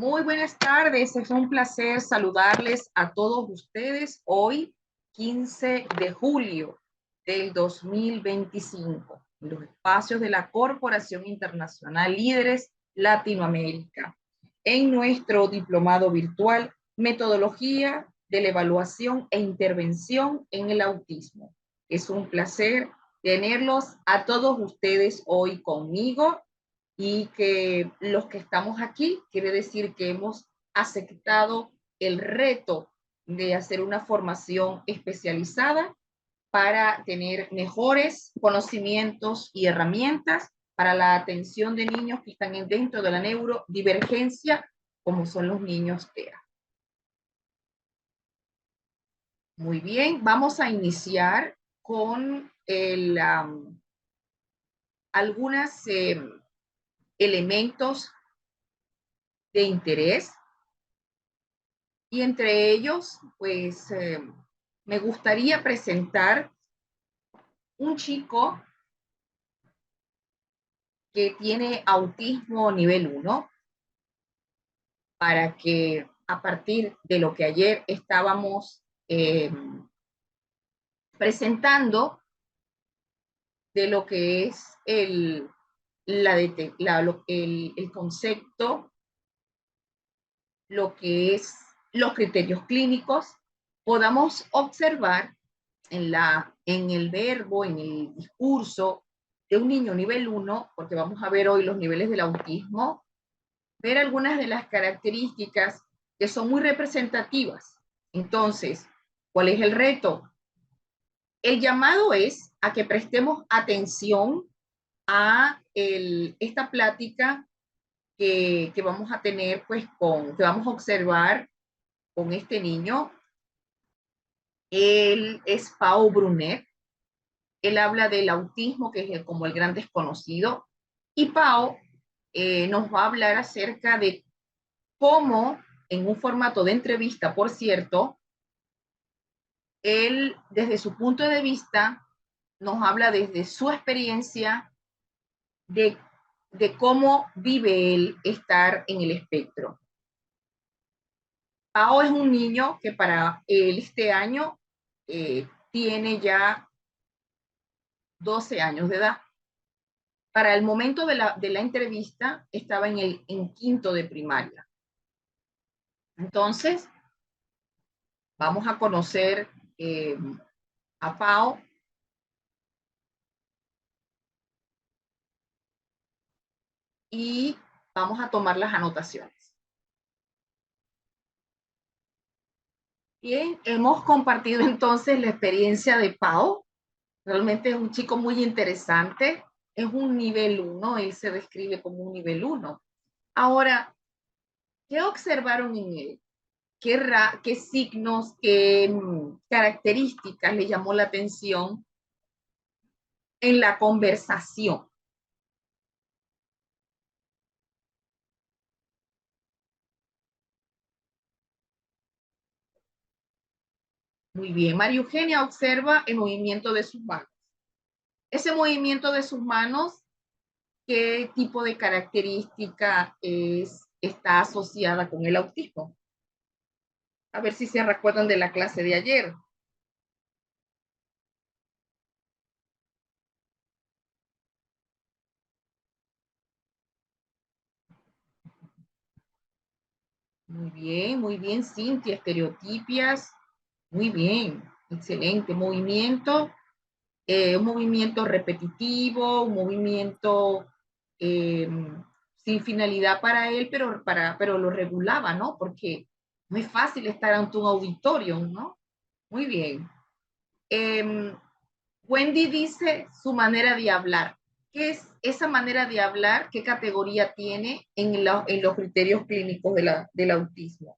Muy buenas tardes, es un placer saludarles a todos ustedes hoy, 15 de julio del 2025, en los espacios de la Corporación Internacional Líderes Latinoamérica, en nuestro diplomado virtual Metodología de la Evaluación e Intervención en el Autismo. Es un placer tenerlos a todos ustedes hoy conmigo y que los que estamos aquí quiere decir que hemos aceptado el reto de hacer una formación especializada para tener mejores conocimientos y herramientas para la atención de niños que están dentro de la neurodivergencia, como son los niños TEA. Muy bien, vamos a iniciar con algunos elementos de interés. Y entre ellos, pues me gustaría presentar un chico que tiene autismo nivel 1 para que a partir de lo que ayer estábamos presentando de lo que es el concepto, lo que es los criterios clínicos, podamos observar en el verbo, en el discurso de un niño nivel 1, porque vamos a ver hoy los niveles del autismo, ver algunas de las características que son muy representativas. Entonces, ¿cuál es el reto? El llamado es a que prestemos atención a esta plática que vamos a tener, pues, que vamos a observar con este niño. Él es Pau Brunet. Él habla del autismo, que es como el gran desconocido, y Pau nos va a hablar acerca de cómo, en un formato de entrevista, por cierto, él, desde su punto de vista, nos habla desde su experiencia de, de cómo vive él estar en el espectro. Pau es un niño que para él este año tiene ya 12 años de edad. Para el momento de la entrevista estaba en quinto de primaria. Entonces, vamos a conocer a Pau y vamos a tomar las anotaciones. Bien, hemos compartido entonces la experiencia de Pau. Realmente es un chico muy interesante. Es un nivel 1, él se describe como un nivel 1. Ahora, ¿qué observaron en él? ¿Qué signos, qué características le llamó la atención en la conversación? Muy bien, María Eugenia observa el movimiento de sus manos. Ese movimiento de sus manos, ¿qué tipo de característica está asociada con el autismo? A ver si se recuerdan de la clase de ayer. Muy bien, Cintia, estereotipias. Muy bien, excelente. Un movimiento repetitivo, un movimiento eh, sin finalidad para él, pero lo regulaba, ¿no? Porque no es fácil estar ante un auditorio, ¿no? Muy bien. Eh, Wendy dice su manera de hablar. ¿Qué es esa manera de hablar? ¿Qué categoría tiene en los criterios clínicos del autismo?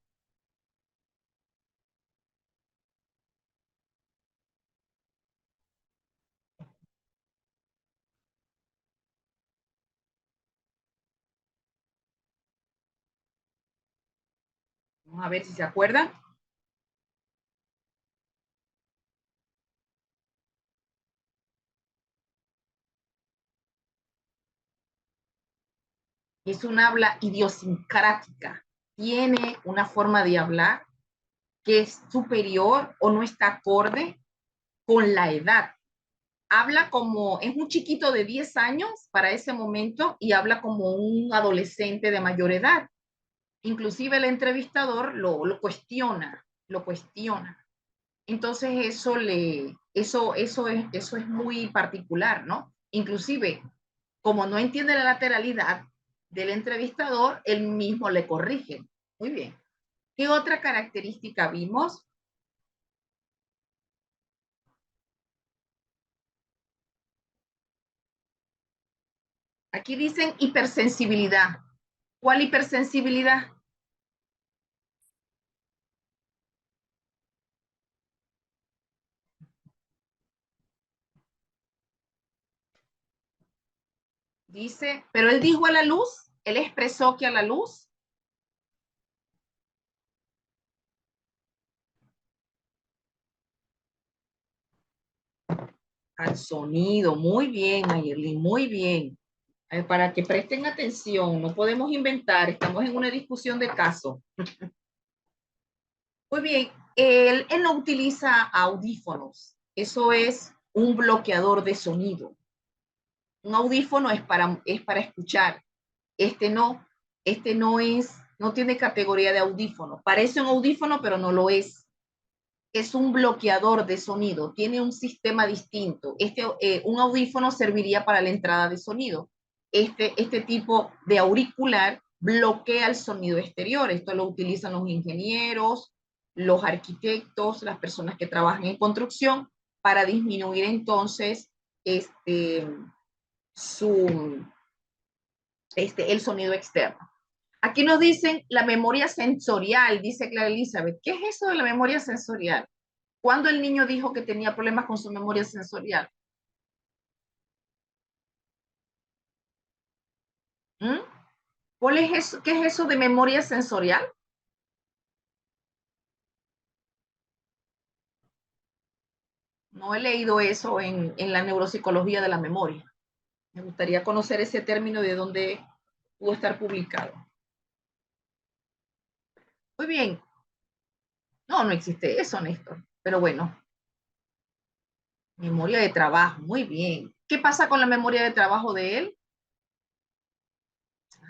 Vamos a ver si se acuerdan. Es un habla idiosincrática. tiene una forma de hablar que es superior o no está acorde con la edad. Habla como, es un chiquito de 10 años para ese momento y habla como un adolescente de mayor edad. Inclusive el entrevistador lo cuestiona, lo cuestiona. Entonces eso es muy particular, ¿no? Inclusive, como no entiende la lateralidad del entrevistador, él mismo le corrige. Muy bien. ¿Qué otra característica vimos? Aquí dicen hipersensibilidad. ¿Cuál hipersensibilidad? Dice, pero él dijo a la luz, él expresó que a la luz, al sonido. Muy bien, Mayerly, muy bien. Para que presten atención, no podemos inventar, estamos en una discusión de caso. Muy bien, él no utiliza audífonos, eso es un bloqueador de sonido. Un audífono es para escuchar, este no, este no es, no tiene categoría de audífono. Parece un audífono, pero no lo es. Es un bloqueador de sonido, tiene un sistema distinto. Un audífono serviría para la entrada de sonido. Este tipo de auricular bloquea el sonido exterior. Esto lo utilizan los ingenieros, los arquitectos, las personas que trabajan en construcción para disminuir entonces este, su, el sonido externo. Aquí nos dicen la memoria sensorial, dice Clara Elizabeth. ¿Qué es eso de la memoria sensorial? ¿Cuándo el niño dijo que tenía problemas con su memoria sensorial? ¿Mm? ¿Cuál es eso? ¿Qué es eso de memoria sensorial? No he leído eso en la neuropsicología de la memoria. Me gustaría conocer ese término de dónde pudo estar publicado. Muy bien. No, no existe eso, Néstor. Pero bueno, memoria de trabajo. Muy bien. ¿Qué pasa con la memoria de trabajo de él?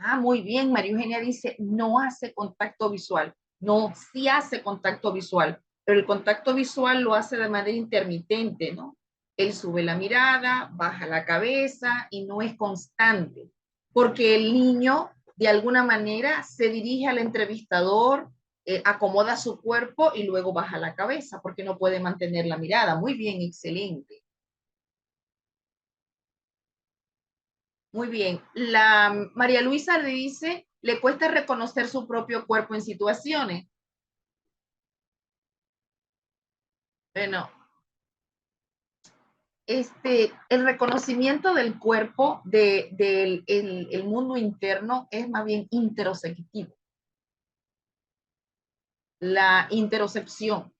Ah, muy bien. María Eugenia dice, no hace contacto visual. No, sí hace contacto visual, pero el contacto visual lo hace de manera intermitente, ¿no? Él sube la mirada, baja la cabeza y no es constante, porque el niño de alguna manera se dirige al entrevistador, acomoda su cuerpo y luego baja la cabeza, porque no puede mantener la mirada. Muy bien, excelente. Muy bien. La María Luisa le dice, le cuesta reconocer su propio cuerpo en situaciones. Bueno, el reconocimiento del cuerpo del el mundo interno es más bien interoceptivo. La interocepción,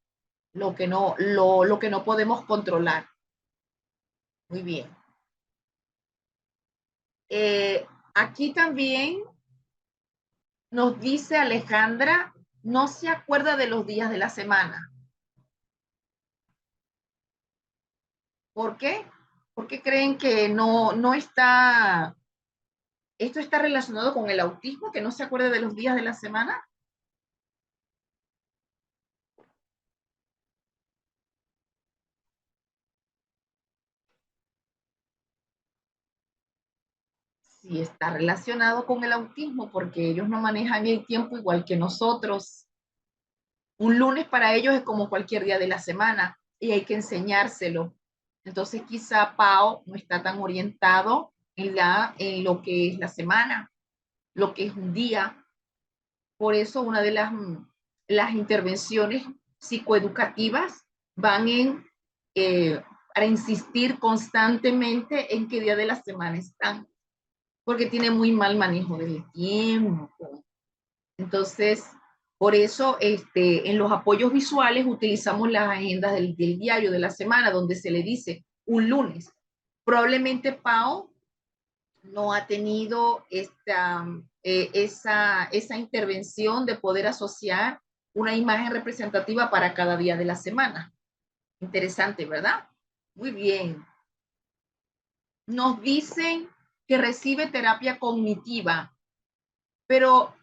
lo que no podemos controlar. Muy bien. Aquí también nos dice Alejandra, no se acuerda de los días de la semana. ¿Por qué? Porque creen que no está, esto está relacionado con el autismo, que no se acuerda de los días de la semana. Sí, está relacionado con el autismo, porque ellos no manejan el tiempo igual que nosotros. Un lunes para ellos es como cualquier día de la semana y hay que enseñárselo. Entonces quizá Pau no está tan orientado en lo que es la semana, lo que es un día. Por eso una de las intervenciones psicoeducativas van para insistir constantemente en qué día de la semana están, porque tiene muy mal manejo del tiempo. Entonces, por eso en los apoyos visuales utilizamos las agendas del diario de la semana, donde se le dice un lunes. Probablemente Pau no ha tenido esa intervención de poder asociar una imagen representativa para cada día de la semana. Interesante, ¿verdad? Muy bien. Nos dicen que recibe terapia cognitiva, pero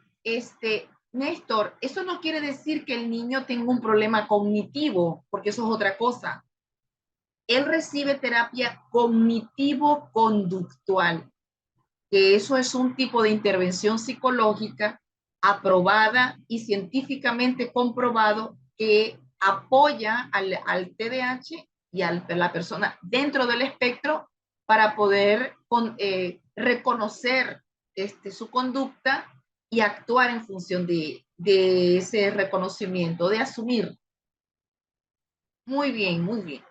Néstor, eso no quiere decir que el niño tenga un problema cognitivo, porque eso es otra cosa. Él recibe terapia cognitivo-conductual, que eso es un tipo de intervención psicológica aprobada y científicamente comprobado que apoya al TDAH y a la persona dentro del espectro para poder reconocer su conducta y actuar en función de ese reconocimiento, de asumir. Muy bien, muy bien.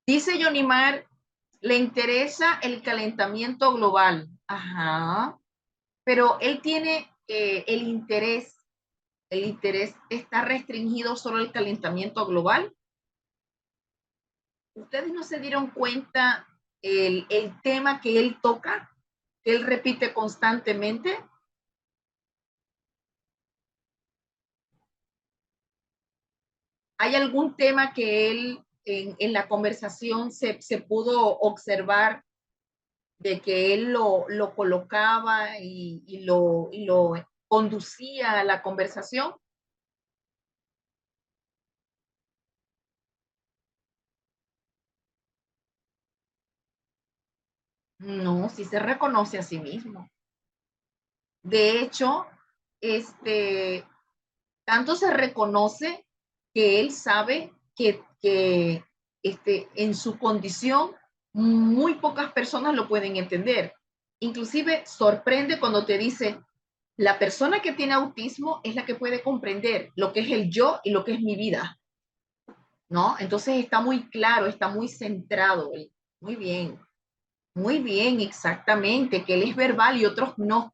Dice Yonimar, le interesa el calentamiento global. Ajá. Pero él tiene el interés está restringido solo al calentamiento global. ¿Ustedes no se dieron cuenta el tema que él toca, que él repite constantemente? ¿Hay algún tema que él en la conversación se pudo observar de que él lo colocaba y lo conducía a la conversación? No, sí se reconoce a sí mismo. De hecho, este, tanto se reconoce que él sabe que en su condición muy pocas personas lo pueden entender. Inclusive sorprende cuando te dice, la persona que tiene autismo es la que puede comprender lo que es el yo y lo que es mi vida, ¿no? Entonces está muy claro, está muy centrado. Muy bien, exactamente, que él es verbal y otros no.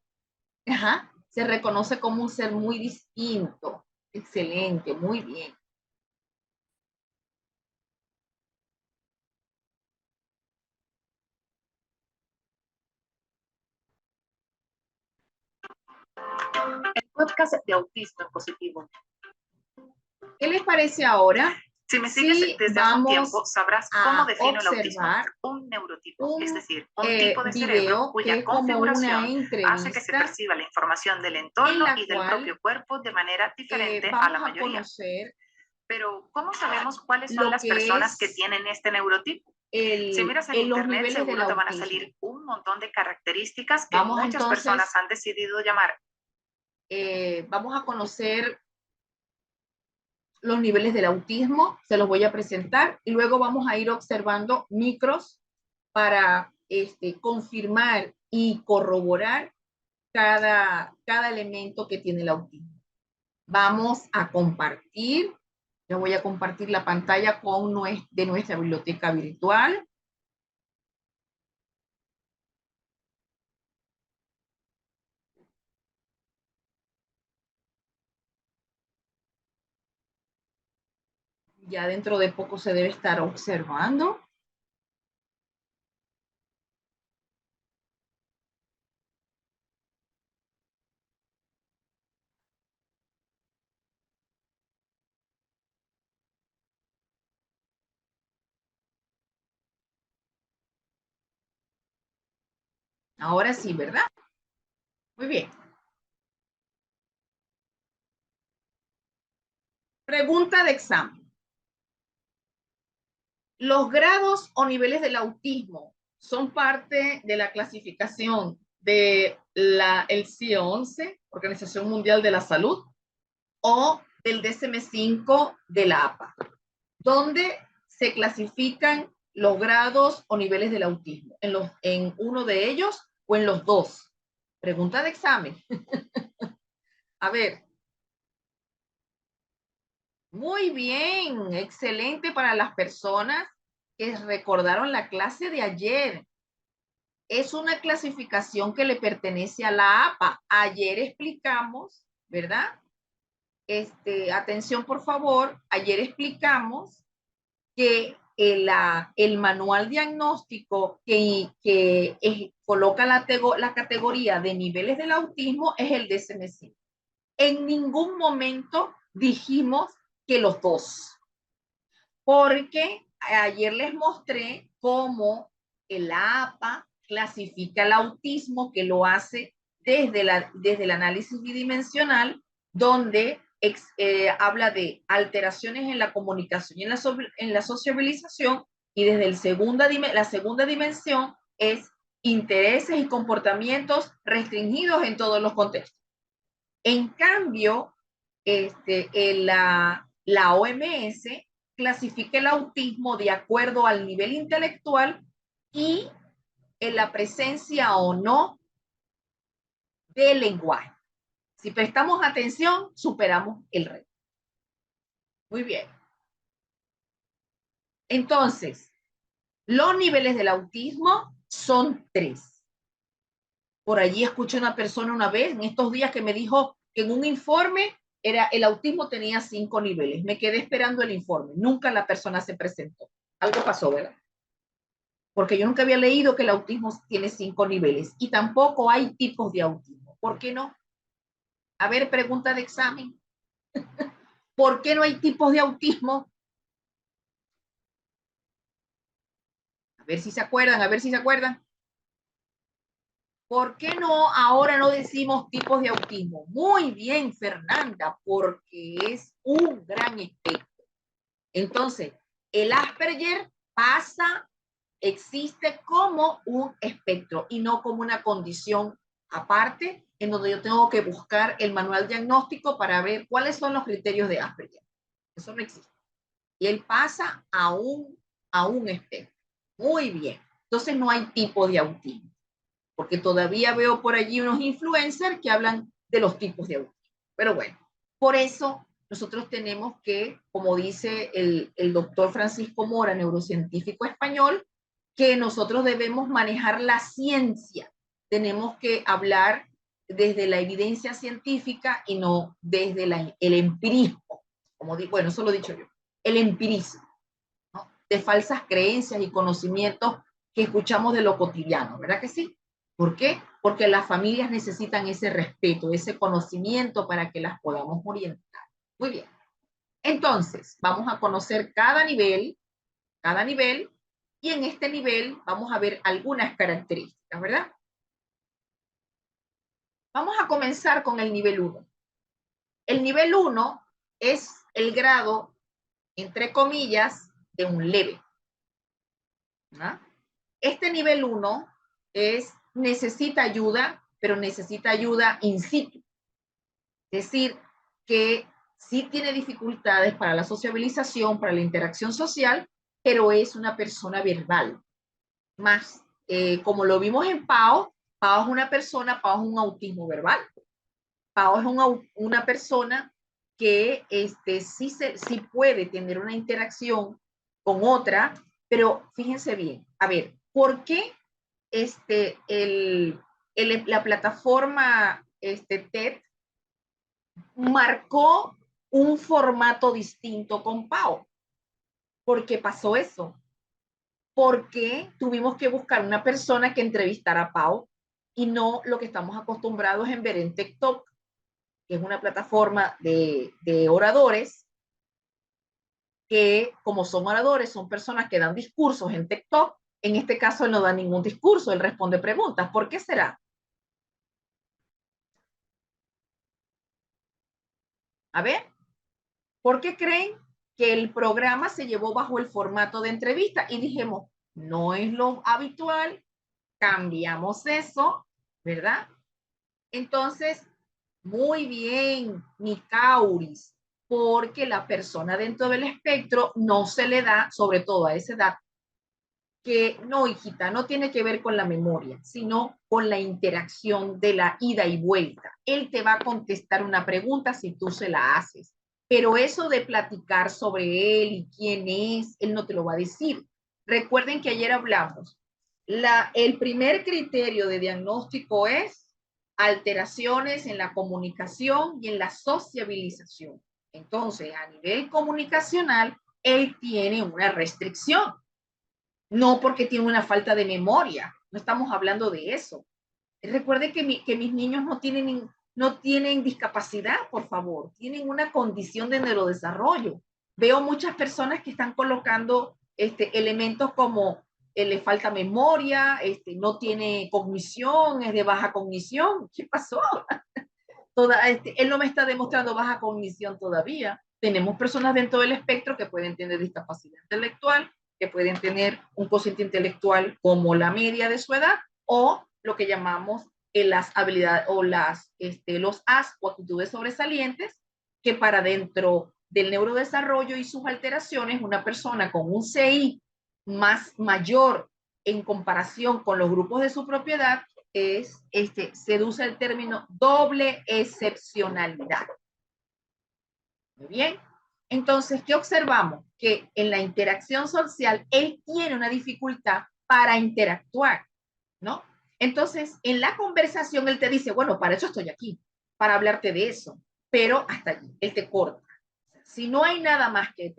Ajá, se reconoce como un ser muy distinto. Excelente, muy bien. El podcast de autismo positivo. ¿Qué les parece ahora? Si me sigues desde hace un tiempo, sabrás cómo defino el autismo. Un neurotipo, es decir, un tipo de cerebro cuya configuración hace que se perciba la información del entorno y del propio cuerpo de manera diferente a la mayoría. Pero, ¿cómo sabemos cuáles son las personas que tienen este neurotipo? Si miras en internet, seguro te van a salir un montón de características que muchas personas han decidido llamar. Vamos a conocer los niveles del autismo, se los voy a presentar y luego vamos a ir observando micros para confirmar y corroborar cada elemento que tiene el autismo. Vamos a compartir, yo voy a compartir la pantalla de nuestra biblioteca virtual. Ya dentro de poco se debe estar observando. Ahora sí, ¿verdad? Muy bien. Pregunta de examen. Los grados o niveles del autismo son parte de la clasificación de el CIE-11, Organización Mundial de la Salud, o del DSM-5 de la APA, donde se clasifican los grados o niveles del autismo, en uno de ellos o en los dos. Pregunta de examen. A ver. Muy bien, excelente para las personas que recordaron la clase de ayer. Es una clasificación que le pertenece a la APA. Ayer explicamos, ¿verdad? Atención, por favor. Ayer explicamos que el manual diagnóstico coloca la categoría de niveles del autismo es el DSM-5. En ningún momento dijimos que los dos, porque ayer les mostré cómo el APA clasifica el autismo, que lo hace desde el análisis bidimensional, donde habla de alteraciones en la comunicación y en la sociabilización, y desde la segunda dimensión es intereses y comportamientos restringidos en todos los contextos. En cambio, la OMS clasifica el autismo de acuerdo al nivel intelectual y en la presencia o no del lenguaje. Si prestamos atención, superamos el reto. Muy bien. Entonces, los niveles del autismo son 3. Por allí escuché una persona una vez, en estos días, que me dijo que en un informe el autismo tenía 5 niveles. Me quedé esperando el informe. Nunca la persona se presentó. Algo pasó, ¿verdad? Porque yo nunca había leído que el autismo tiene 5 niveles y tampoco hay tipos de autismo. ¿Por qué no? A ver, pregunta de examen. ¿Por qué no hay tipos de autismo? A ver si se acuerdan, a ver si se acuerdan. ¿Por qué no ahora no decimos tipos de autismo? Muy bien, Fernanda, porque es un gran espectro. Entonces, el Asperger existe como un espectro y no como una condición aparte, en donde yo tengo que buscar el manual diagnóstico para ver cuáles son los criterios de Asperger. Eso no existe. Y él pasa a un espectro. Muy bien. Entonces no hay tipo de autismo, porque todavía veo por allí unos influencers que hablan de los tipos de autismo. Pero bueno, por eso nosotros tenemos que, como dice el doctor Francisco Mora, neurocientífico español, que nosotros debemos manejar la ciencia. Tenemos que hablar desde la evidencia científica y no desde el empirismo. Como digo, bueno, eso lo he dicho yo, el empirismo, ¿no? De falsas creencias y conocimientos que escuchamos de lo cotidiano, ¿verdad que sí? ¿Por qué? Porque las familias necesitan ese respeto, ese conocimiento para que las podamos orientar. Muy bien. Entonces, vamos a conocer cada nivel, y en este nivel vamos a ver algunas características, ¿verdad? Vamos a comenzar con el nivel 1. El nivel 1 es el grado, entre comillas, de un leve. ¿No? Este nivel 1 necesita ayuda, pero necesita ayuda in situ. Es decir, que sí tiene dificultades para la sociabilización, para la interacción social, pero es una persona verbal. Más, como lo vimos en Pau, Pau es una persona, Pau es un autismo verbal. Pau es una persona que sí puede tener una interacción con otra, pero fíjense bien, a ver, ¿por qué la plataforma TED marcó un formato distinto con Pau? ¿Por qué pasó eso? Porque tuvimos que buscar una persona que entrevistara a Pau y no lo que estamos acostumbrados en ver en TikTok, que es una plataforma de oradores, que como son oradores, son personas que dan discursos en TikTok. En este caso él no da ningún discurso, él responde preguntas. ¿Por qué será? A ver, ¿por qué creen que el programa se llevó bajo el formato de entrevista? Y dijimos, no es lo habitual, cambiamos eso, ¿verdad? Entonces, muy bien, Nicauris, porque la persona dentro del espectro no se le da, sobre todo a esa edad, que no, hijita, no tiene que ver con la memoria, sino con la interacción de la ida y vuelta. Él te va a contestar una pregunta si tú se la haces, pero eso de platicar sobre él y quién es, él no te lo va a decir. Recuerden que ayer hablamos, el primer criterio de diagnóstico es alteraciones en la comunicación y en la sociabilización. Entonces, a nivel comunicacional, él tiene una restricción, no porque tiene una falta de memoria, no estamos hablando de eso. Recuerde que mis niños no tienen discapacidad, por favor, tienen una condición de neurodesarrollo. Veo muchas personas que están colocando elementos como le falta memoria, no tiene cognición, es de baja cognición. ¿Qué pasó? Él no me está demostrando baja cognición todavía. Tenemos personas dentro del espectro que pueden tener discapacidad intelectual, que pueden tener un cociente intelectual como la media de su edad, o lo que llamamos las habilidades o los AS o actitudes sobresalientes, que para dentro del neurodesarrollo y sus alteraciones, una persona con un CI mayor en comparación con los grupos de su propiedad se usa el término doble excepcionalidad. Muy bien. Entonces, ¿qué observamos? Que en la interacción social, él tiene una dificultad para interactuar, ¿no? Entonces, en la conversación, él te dice, bueno, para eso estoy aquí, para hablarte de eso, pero hasta allí, él te corta. Si no hay nada más que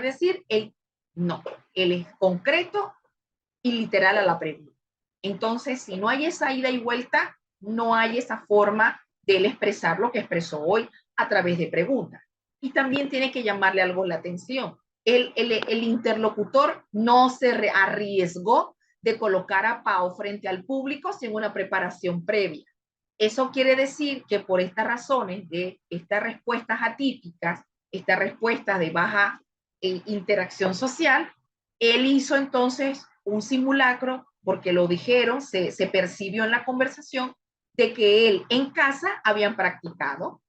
decir, él no, él es concreto y literal a la pregunta. Entonces, si no hay esa ida y vuelta, no hay esa forma de él expresar lo que expresó hoy a través de preguntas. Y también tiene que llamarle algo la atención. El interlocutor no se arriesgó de colocar a Pau frente al público sin una preparación previa. Eso quiere decir que por estas razones de estas respuestas atípicas, estas respuestas de baja interacción social, él hizo entonces un simulacro, porque lo dijeron, se percibió en la conversación, de que él en casa habían practicado.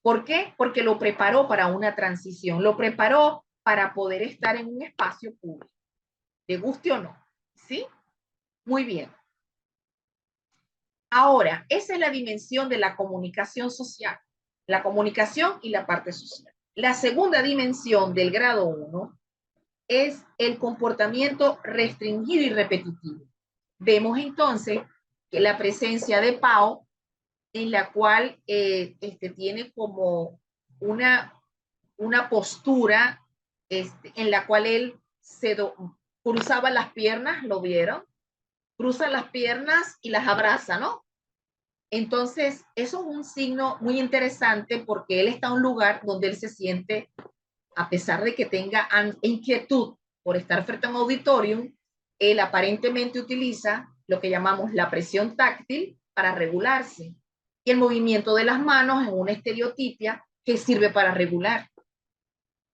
¿Por qué? Porque lo preparó para una transición, lo preparó para poder estar en un espacio público, le guste o no. ¿Sí? Muy bien. Ahora, esa es la dimensión de la comunicación social, la comunicación y la parte social. La segunda dimensión del grado 1 es el comportamiento restringido y repetitivo. Vemos entonces que la presencia de Pau, en la cual tiene como una postura en la cual él cruzaba las piernas, ¿lo vieron? Cruza las piernas y las abraza, ¿no? Entonces, eso es un signo muy interesante porque él está en un lugar donde él se siente, a pesar de que tenga inquietud por estar frente a un auditorium, él aparentemente utiliza lo que llamamos la presión táctil para regularse y el movimiento de las manos en una estereotipia que sirve para regular.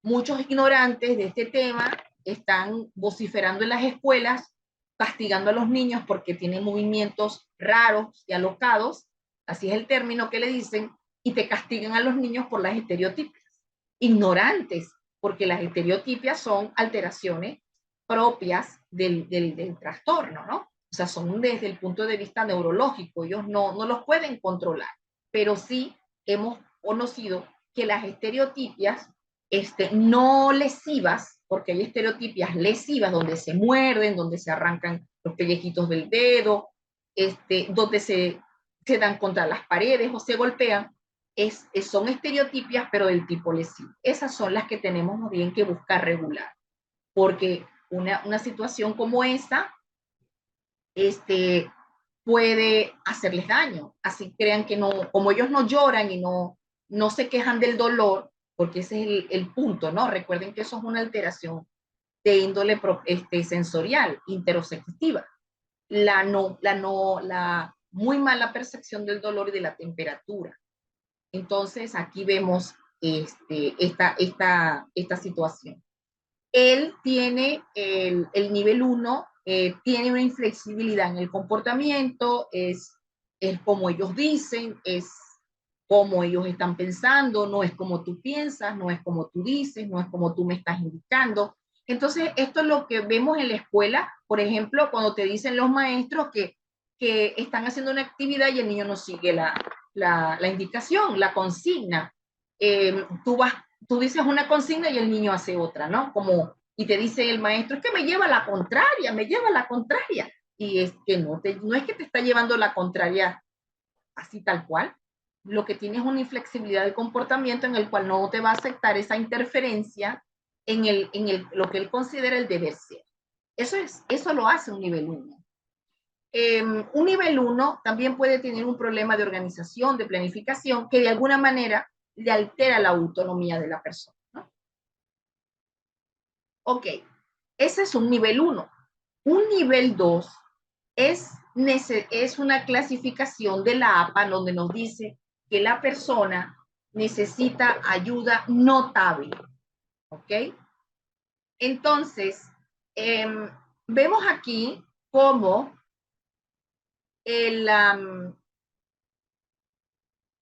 Muchos ignorantes de este tema están vociferando en las escuelas, castigando a los niños porque tienen movimientos raros y alocados, así es el término que le dicen, y te castigan a los niños por las estereotipias. Ignorantes, porque las estereotipias son alteraciones propias del trastorno, ¿no? O sea, son desde el punto de vista neurológico, ellos no los pueden controlar, pero sí hemos conocido que las estereotipias no lesivas, porque hay estereotipias lesivas donde se muerden, donde se arrancan los pellejitos del dedo, donde se dan contra las paredes o se golpean, son estereotipias, pero del tipo lesivo. Esas son las que tenemos bien que buscar regular, porque una situación como esa puede hacerles daño. Así crean que no, como ellos no lloran y no se quejan del dolor, porque ese es el punto, ¿no? Recuerden que eso es una alteración de índole sensorial, interoceptiva. La muy mala percepción del dolor y de la temperatura. Entonces, aquí vemos esta situación. Él tiene el nivel 1, tiene una inflexibilidad en el comportamiento, es como ellos dicen, es como ellos están pensando, no es como tú piensas, no es como tú dices, no es como tú me estás indicando. Entonces, esto es lo que vemos en la escuela, por ejemplo, cuando te dicen los maestros que están haciendo una actividad y el niño no sigue la indicación, la consigna. Tú dices una consigna y el niño hace otra, ¿no? Y te dice el maestro, es que me lleva la contraria, me lleva la contraria. Y es que no es que te está llevando la contraria así tal cual. Lo que tiene es una inflexibilidad de comportamiento en el cual no te va a aceptar esa interferencia lo que él considera el deber ser. Eso lo hace un nivel 1. Un nivel 1 también puede tener un problema de organización, de planificación, que de alguna manera le altera la autonomía de la persona, ¿no? Ok, ese es un nivel 1. Un nivel 2 es una clasificación de la APA donde nos dice que la persona necesita ayuda notable. ¿Ok? Entonces, vemos aquí cómo el,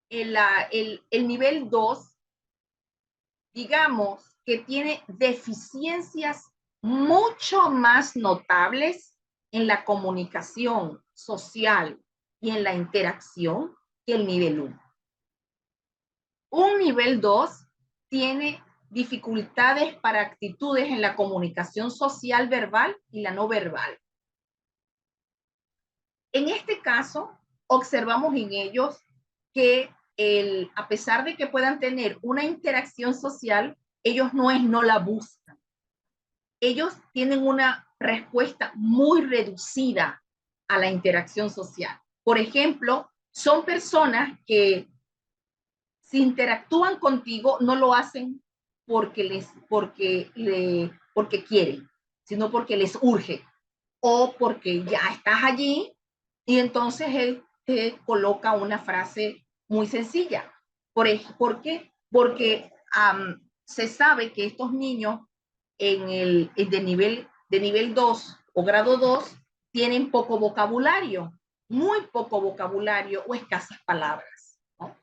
el nivel 2, digamos que tiene deficiencias mucho más notables en la comunicación social y en la interacción que el nivel 1. Un nivel 2 tiene dificultades para actitudes en la comunicación social verbal y la no verbal. En este caso, observamos en ellos que a pesar de que puedan tener una interacción social, ellos no la buscan. Ellos tienen una respuesta muy reducida a la interacción social. Por ejemplo, son personas que si interactúan contigo, no lo hacen porque quieren, sino porque les urge o porque ya estás allí y entonces él te coloca una frase muy sencilla. ¿Por qué? Porque se sabe que estos niños de nivel 2 o grado 2 tienen poco vocabulario, muy poco vocabulario o escasas palabras, ¿no?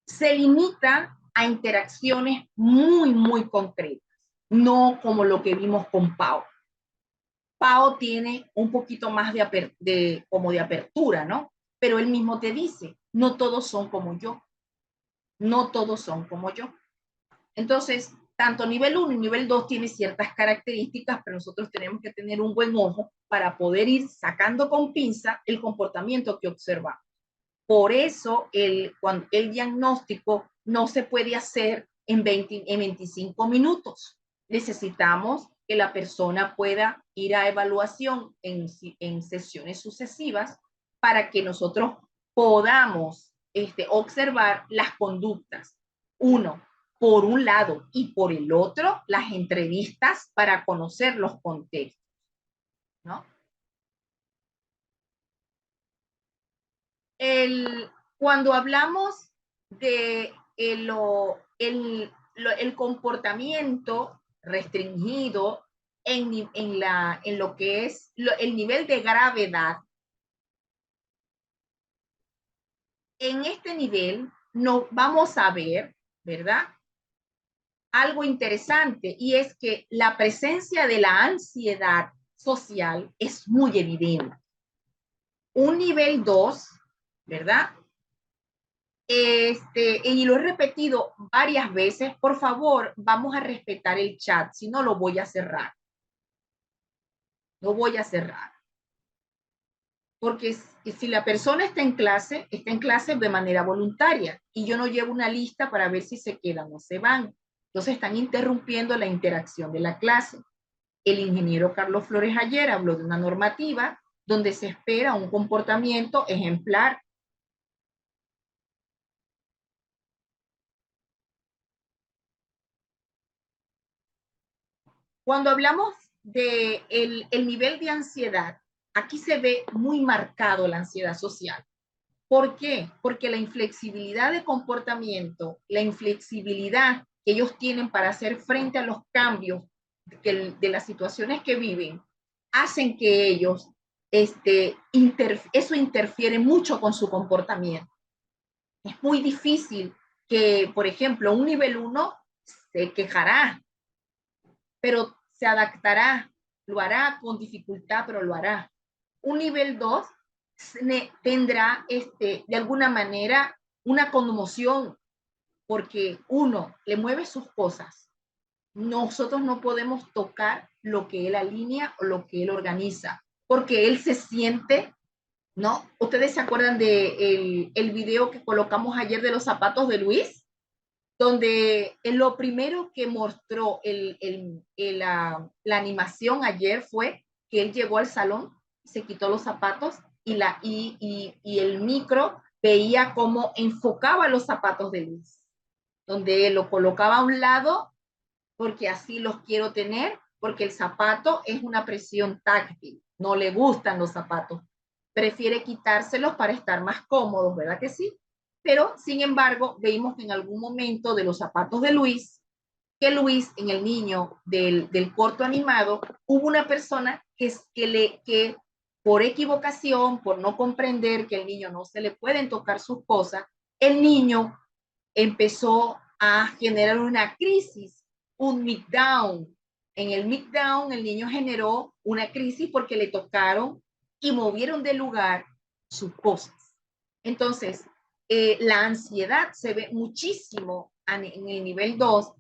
Se limita a interacciones muy, muy concretas, no como lo que vimos con Pau. Pau tiene un poquito más como de apertura, ¿no? Pero él mismo te dice, no todos son como yo, no todos son como yo. Entonces, tanto nivel 1 y nivel 2 tiene ciertas características, pero nosotros tenemos que tener un buen ojo para poder ir sacando con pinza el comportamiento que observamos. Por eso cuando el diagnóstico no se puede hacer en 25 minutos. Necesitamos que la persona pueda ir a evaluación en sesiones sucesivas para que nosotros podamos observar las conductas. Uno, por un lado, y por el otro, las entrevistas para conocer los contextos, ¿no? Cuando hablamos de el comportamiento restringido en lo que es el nivel de gravedad, en este nivel no vamos a ver, ¿verdad? Algo interesante, y es que la presencia de la ansiedad social es muy evidente. Un nivel 2, ¿verdad? Y lo he repetido varias veces, por favor, vamos a respetar el chat, si no lo voy a cerrar. Lo voy a cerrar. Porque si la persona está en clase de manera voluntaria y yo no llevo una lista para ver si se quedan o se van. Entonces están interrumpiendo la interacción de la clase. El ingeniero Carlos Flores ayer habló de una normativa donde se espera un comportamiento ejemplar. Cuando hablamos de el nivel de ansiedad, aquí se ve muy marcado la ansiedad social. ¿Por qué? Porque la inflexibilidad de comportamiento, la inflexibilidad que ellos tienen para hacer frente a los cambios de las situaciones que viven, hacen que ellos, eso interfiere mucho con su comportamiento. Es muy difícil que, por ejemplo, un nivel 1 se quejará, pero se adaptará, lo hará con dificultad, pero lo hará. Un nivel 2 tendrá de alguna manera una conmoción porque uno le mueve sus cosas. Nosotros no podemos tocar lo que él alinea o lo que él organiza, porque él se siente, ¿no? ¿Ustedes se acuerdan de el video que colocamos ayer de los zapatos de Luis? donde lo primero que mostró la animación ayer fue que él llegó al salón, se quitó los zapatos y el micro veía cómo enfocaba los zapatos de Luis, donde él lo colocaba a un lado porque así los quiero tener, porque el zapato es una presión táctil, no le gustan los zapatos, prefiere quitárselos para estar más cómodos, ¿verdad que sí? Pero, sin embargo, vimos que en algún momento de los zapatos de Luis, que Luis, en el niño del corto animado, hubo una persona que por equivocación, por no comprender que el niño no se le pueden tocar sus cosas, el niño empezó a generar una crisis, un meltdown. En el meltdown, el niño generó una crisis porque le tocaron y movieron de lugar sus cosas. Entonces, la ansiedad se ve muchísimo en el nivel 2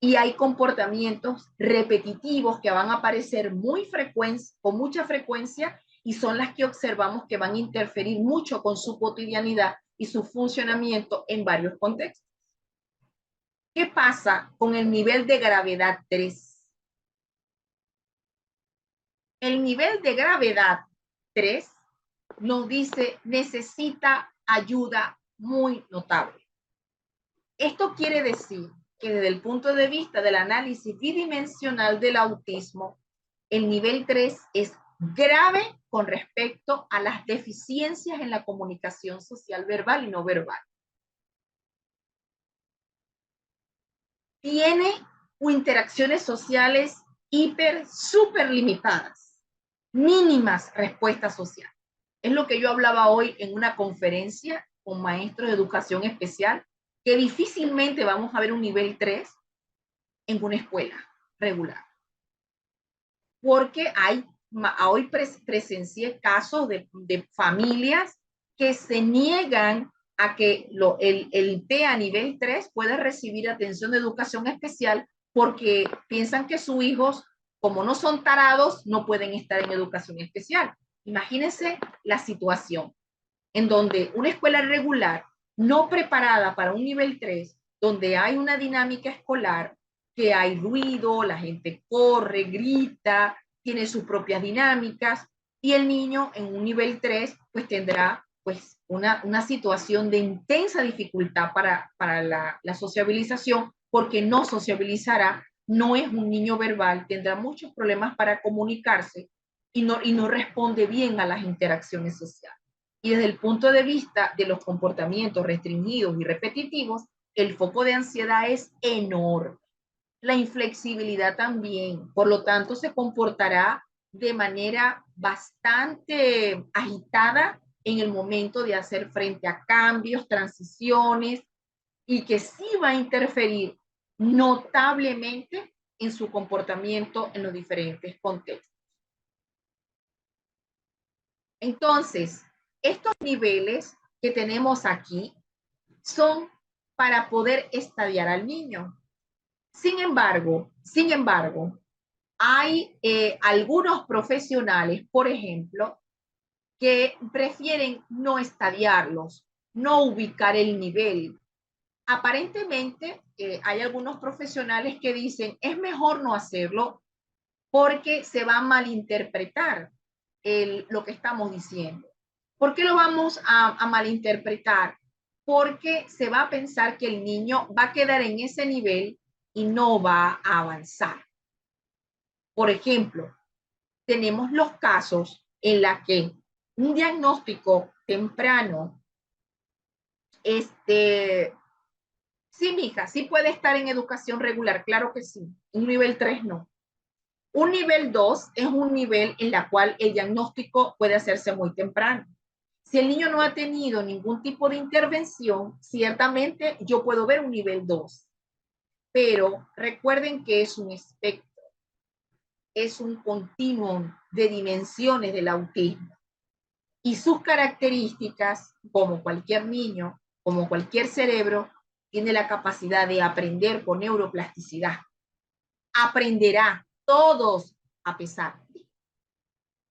y hay comportamientos repetitivos que van a aparecer con mucha frecuencia y son las que observamos que van a interferir mucho con su cotidianidad y su funcionamiento en varios contextos. ¿Qué pasa con el nivel de gravedad 3? El nivel de gravedad 3 nos dice necesita ayuda muy notable. Esto quiere decir que desde el punto de vista del análisis bidimensional del autismo, el nivel 3 es grave con respecto a las deficiencias en la comunicación social verbal y no verbal. Tiene interacciones sociales súper limitadas, mínimas respuestas sociales. Es lo que yo hablaba hoy en una conferencia con maestros de educación especial, que difícilmente vamos a ver un nivel 3 en una escuela regular. Porque hoy presencié casos de familias que se niegan a que el T a nivel 3 pueda recibir atención de educación especial porque piensan que sus hijos, como no son tarados, no pueden estar en educación especial. Imagínense la situación en donde una escuela regular no preparada para un nivel 3, donde hay una dinámica escolar, que hay ruido, la gente corre, grita, tiene sus propias dinámicas, y el niño en un nivel 3 pues tendrá pues una situación de intensa dificultad para la sociabilización, porque no sociabilizará, no es un niño verbal, tendrá muchos problemas para comunicarse y no responde bien a las interacciones sociales. Y desde el punto de vista de los comportamientos restringidos y repetitivos, el foco de ansiedad es enorme. La inflexibilidad también, por lo tanto, se comportará de manera bastante agitada en el momento de hacer frente a cambios, transiciones, y que sí va a interferir notablemente en su comportamiento en los diferentes contextos. Entonces, estos niveles que tenemos aquí son para poder estadiar al niño. Sin embargo, hay algunos profesionales, por ejemplo, que prefieren no estadiarlos, no ubicar el nivel. Aparentemente, hay algunos profesionales que dicen, es mejor no hacerlo porque se va a malinterpretar lo que estamos diciendo. ¿Por qué lo vamos a malinterpretar? Porque se va a pensar que el niño va a quedar en ese nivel y no va a avanzar. Por ejemplo, tenemos los casos en los que un diagnóstico temprano, sí, mija, sí puede estar en educación regular, claro que sí. Un nivel 3 no. Un nivel 2 es un nivel en el cual el diagnóstico puede hacerse muy temprano. Si el niño no ha tenido ningún tipo de intervención, ciertamente yo puedo ver un nivel 2. Pero recuerden que es un espectro, es un continuum de dimensiones del autismo. Y sus características, como cualquier niño, como cualquier cerebro, tiene la capacidad de aprender con neuroplasticidad. Aprenderá todos a pesar de.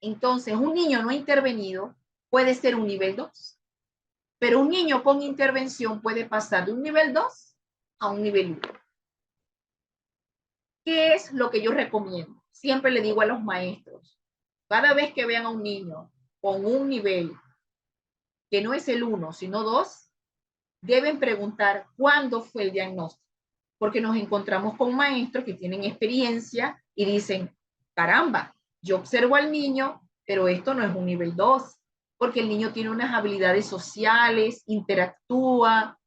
Entonces, un niño no intervenido puede ser un nivel 2, pero un niño con intervención puede pasar de un nivel 2 a un nivel 1. ¿Qué es lo que yo recomiendo? Siempre le digo a los maestros, cada vez que vean a un niño con un nivel que no es el 1, sino 2, deben preguntar cuándo fue el diagnóstico, porque nos encontramos con maestros que tienen experiencia y dicen, caramba, yo observo al niño, pero esto no es un nivel 2, porque el niño tiene unas habilidades sociales, interactúa,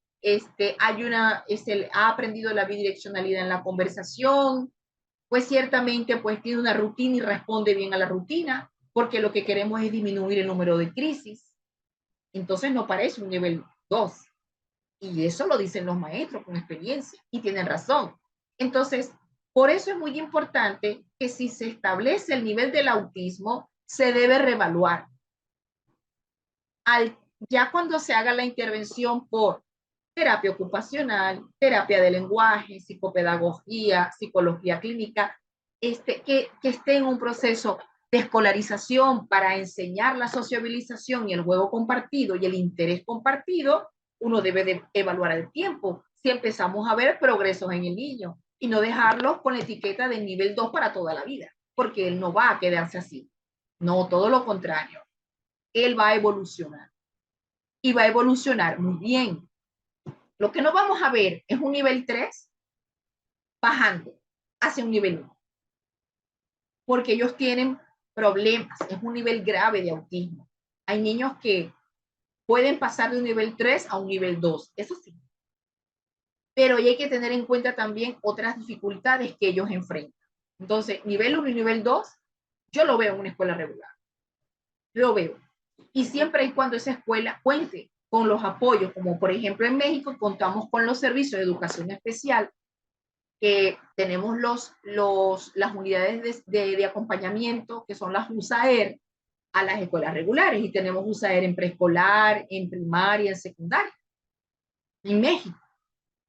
ha aprendido la bidireccionalidad en la conversación, pues ciertamente pues tiene una rutina y responde bien a la rutina, porque lo que queremos es disminuir el número de crisis. Entonces no parece un nivel 2. Y eso lo dicen los maestros con experiencia y tienen razón. Entonces, por eso es muy importante que si se establece el nivel del autismo, se debe reevaluar. Ya cuando se haga la intervención por terapia ocupacional, terapia de lenguaje, psicopedagogía, psicología clínica, que esté en un proceso de escolarización para enseñar la sociabilización y el juego compartido y el interés compartido, uno debe de evaluar el tiempo si empezamos a ver progresos en el niño y no dejarlo con la etiqueta de nivel 2 para toda la vida, porque él no va a quedarse así. No, todo lo contrario. Él va a evolucionar y va a evolucionar muy bien. Lo que no vamos a ver es un nivel 3 bajando hacia un nivel 1, porque ellos tienen problemas, es un nivel grave de autismo. Hay niños que pueden pasar de un nivel 3 a un nivel 2, eso sí. Pero hay que tener en cuenta también otras dificultades que ellos enfrentan. Entonces, nivel 1 y nivel 2, yo lo veo en una escuela regular. Lo veo. Y siempre y cuando esa escuela cuente con los apoyos, como por ejemplo en México contamos con los servicios de educación especial, que tenemos las unidades de acompañamiento, que son las USAER, a las escuelas regulares, y tenemos USAER en preescolar, en primaria, en secundaria, en México.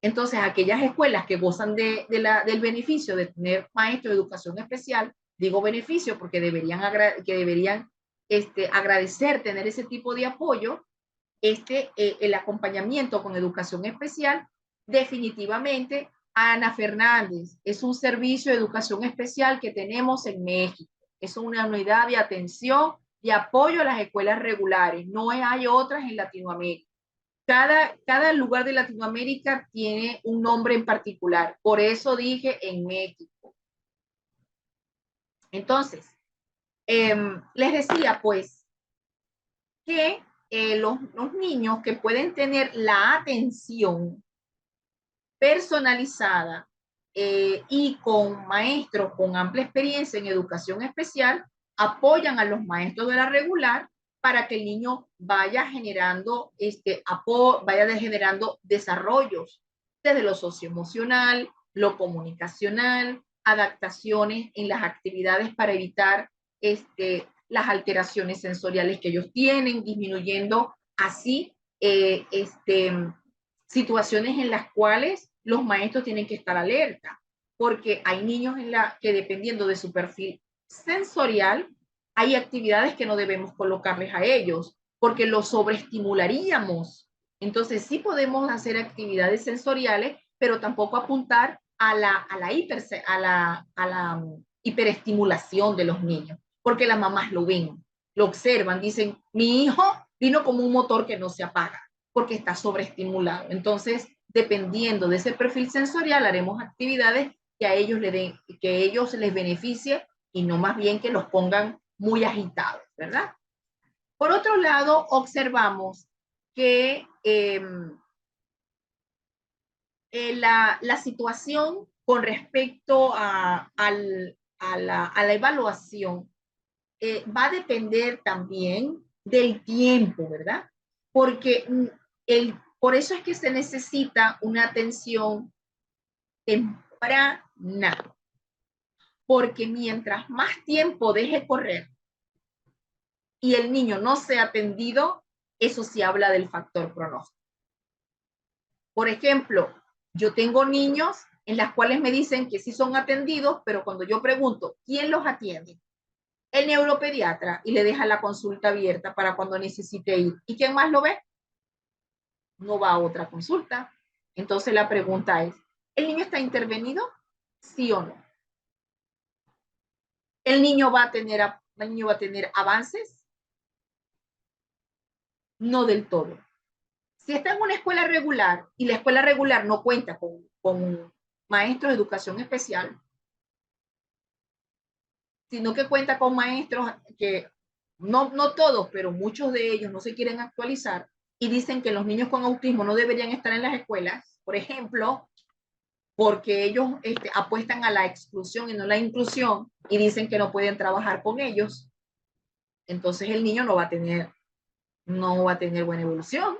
Entonces, aquellas escuelas que gozan del beneficio de tener maestros de educación especial, digo beneficio porque deberían agradecer tener ese tipo de apoyo, el acompañamiento con educación especial, definitivamente, Ana Fernández, es un servicio de educación especial que tenemos en México. Es una unidad de atención y apoyo a las escuelas regulares. No hay otras en Latinoamérica. Cada lugar de Latinoamérica tiene un nombre en particular. Por eso dije en México. Entonces, les decía pues que los niños que pueden tener la atención personalizada y con maestros con amplia experiencia en educación especial, apoyan a los maestros de la regular para que el niño vaya generando, vaya generando desarrollos desde lo socioemocional, lo comunicacional, adaptaciones en las actividades para evitar las alteraciones sensoriales que ellos tienen, disminuyendo así situaciones en las cuales los maestros tienen que estar alerta, porque hay niños que dependiendo de su perfil sensorial, hay actividades que no debemos colocarles a ellos, porque los sobreestimularíamos. Entonces sí podemos hacer actividades sensoriales, pero tampoco apuntar a la hiperestimulación de los niños, porque las mamás lo ven, lo observan, dicen, mi hijo vino como un motor que no se apaga porque está sobreestimulado. Entonces, dependiendo de ese perfil sensorial, haremos actividades que a ellos, que ellos les beneficie y no más bien que los pongan muy agitados, ¿verdad? Por otro lado, observamos que la situación con respecto a la evaluación va a depender también del tiempo, ¿verdad? Porque por eso es que se necesita una atención temprana, porque mientras más tiempo deje correr y el niño no sea atendido, eso sí habla del factor pronóstico. Por ejemplo, yo tengo niños en las cuales me dicen que sí son atendidos, pero cuando yo pregunto, ¿quién los atiende? El neuropediatra, y le deja la consulta abierta para cuando necesite ir. ¿Y quién más lo ve? No va a otra consulta. Entonces la pregunta es, ¿el niño está intervenido? ¿Sí o no? ¿El niño va a tener avances? No del todo. Si está en una escuela regular y la escuela regular no cuenta con maestros de educación especial, sino que cuenta con maestros que no todos, pero muchos de ellos no se quieren actualizar y dicen que los niños con autismo no deberían estar en las escuelas, por ejemplo, porque ellos apuestan a la exclusión y no la inclusión y dicen que no pueden trabajar con ellos, entonces el niño no va a tener buena evolución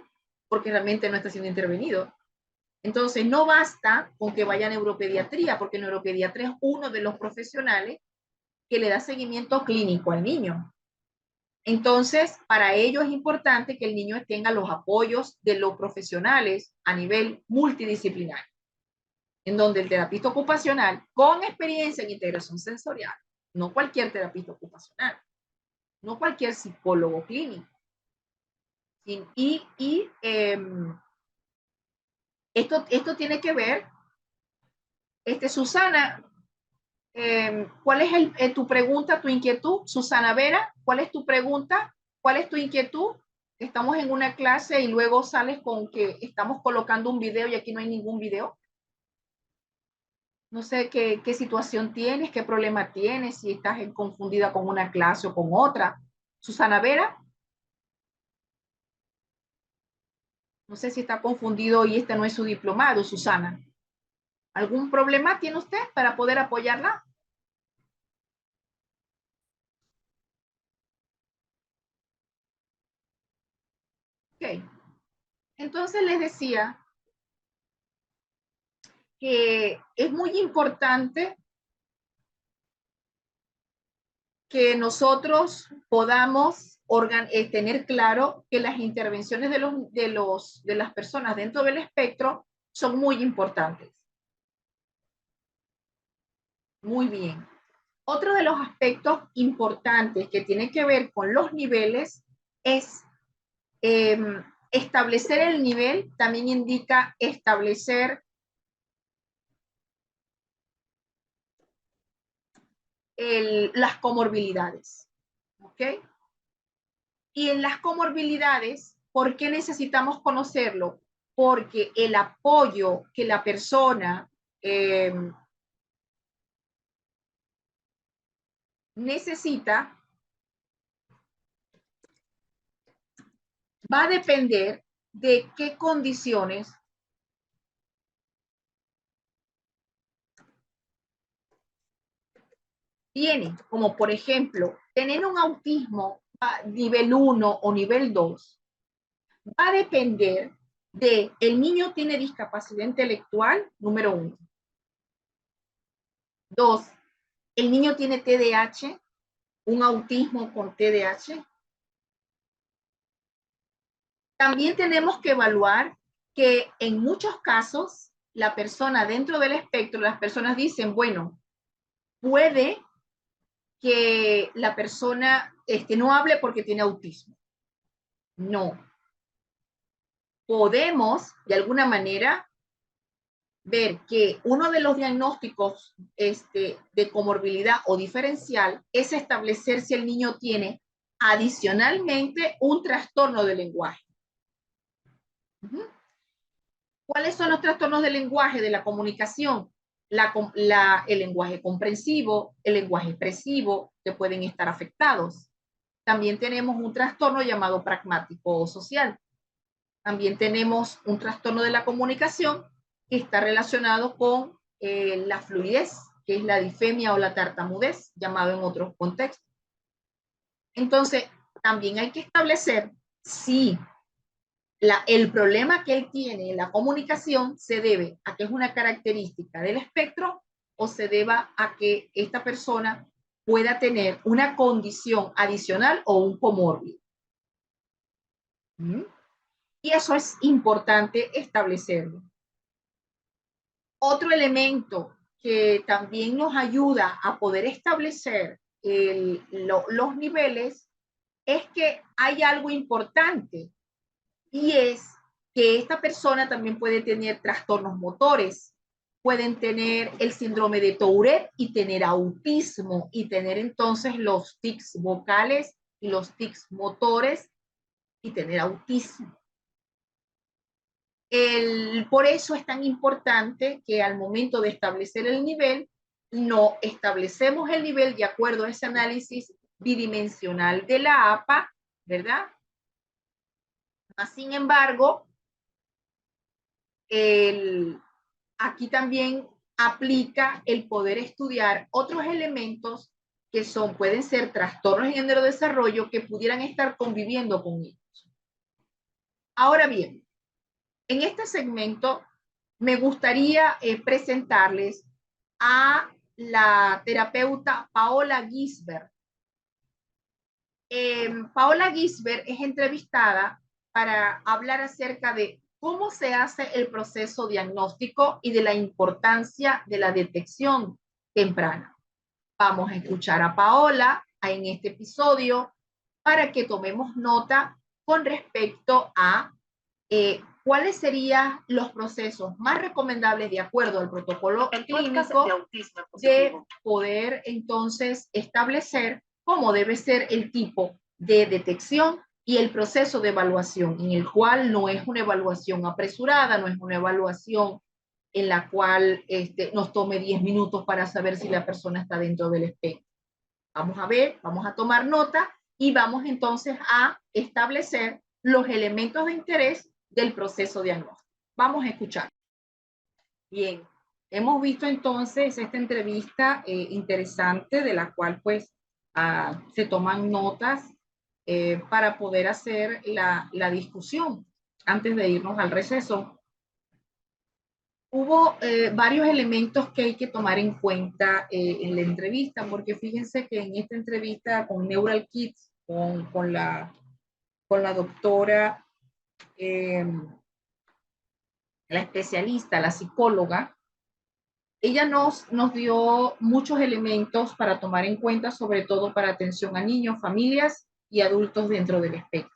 porque realmente no está siendo intervenido. Entonces, no basta con que vaya a neuropediatría, porque neuropediatría es uno de los profesionales que le da seguimiento clínico al niño. Entonces, para ello es importante que el niño tenga los apoyos de los profesionales a nivel multidisciplinar, en donde el terapista ocupacional con experiencia en integración sensorial, no cualquier terapista ocupacional, no cualquier psicólogo clínico, y esto tiene que ver, Susana, ¿cuál es tu pregunta, tu inquietud? Susana Vera, ¿cuál es tu pregunta? ¿Cuál es tu inquietud? Estamos en una clase y luego sales con que estamos colocando un video y aquí no hay ningún video. No sé qué situación tienes, qué problema tienes, si estás confundida con una clase o con otra. Susana Vera, no sé si está confundido y este no es su diplomado, Susana. ¿Algún problema tiene usted para poder apoyarla? Ok. Entonces les decía que es muy importante que nosotros podamos tener claro que las intervenciones de las personas dentro del espectro son muy importantes. Muy bien. Otro de los aspectos importantes que tiene que ver con los niveles es eh, establecer el nivel, también indica establecer las comorbilidades. ¿Ok? Y en las comorbilidades, ¿por qué necesitamos conocerlo? Porque el apoyo que la persona necesita va a depender de qué condiciones tiene, como por ejemplo, tener un autismo nivel 1 o nivel 2 va a depender de el niño tiene discapacidad intelectual, número 1. 2, el niño tiene TDAH, un autismo con TDAH. También tenemos que evaluar que en muchos casos la persona dentro del espectro, las personas dicen, bueno, puede que la persona no hable porque tiene autismo. No. Podemos, de alguna manera, ver que uno de los diagnósticos de comorbilidad o diferencial es establecer si el niño tiene adicionalmente un trastorno de lenguaje. ¿Cuáles son los trastornos del lenguaje, de la comunicación? El lenguaje comprensivo, el lenguaje expresivo, que pueden estar afectados. También tenemos un trastorno llamado pragmático o social. También tenemos un trastorno de la comunicación que está relacionado con la fluidez, que es la disfemia o la tartamudez, llamado en otros contextos. Entonces, también hay que establecer si el problema que él tiene en la comunicación se debe a que es una característica del espectro o se deba a que esta persona pueda tener una condición adicional o un comórbido. Y eso es importante establecerlo. Otro elemento que también nos ayuda a poder establecer los niveles es que hay algo importante y es que esta persona también puede tener trastornos motores, pueden tener el síndrome de Tourette y tener autismo y tener entonces los tics vocales y los tics motores y tener autismo. Por eso es tan importante que al momento de establecer el nivel, no establecemos el nivel de acuerdo a ese análisis bidimensional de la APA, ¿verdad? Sin embargo, aquí también aplica el poder estudiar otros elementos que pueden ser trastornos en el neurodesarrollo que pudieran estar conviviendo con ellos. Ahora bien, en este segmento me gustaría presentarles a la terapeuta Paola Gisbert. Paola Gisbert es entrevistada para hablar acerca de cómo se hace el proceso diagnóstico y de la importancia de la detección temprana. Vamos a escuchar a Paola en este episodio para que tomemos nota con respecto a cuáles serían los procesos más recomendables de acuerdo al protocolo clínico de poder entonces establecer cómo debe ser el tipo de detección y el proceso de evaluación, en el cual no es una evaluación apresurada, no es una evaluación en la cual nos tome 10 minutos para saber si la persona está dentro del espectro. Vamos a ver, vamos a tomar nota y vamos entonces a establecer los elementos de interés del proceso diagnóstico. Vamos a escuchar. Bien, hemos visto entonces esta entrevista interesante de la cual pues se toman notas para poder hacer la discusión antes de irnos al receso. Hubo varios elementos que hay que tomar en cuenta en la entrevista, porque fíjense que en esta entrevista con Neural Kids, con la doctora, la especialista, la psicóloga, ella nos dio muchos elementos para tomar en cuenta, sobre todo para atención a niños, familias y adultos dentro del espectro.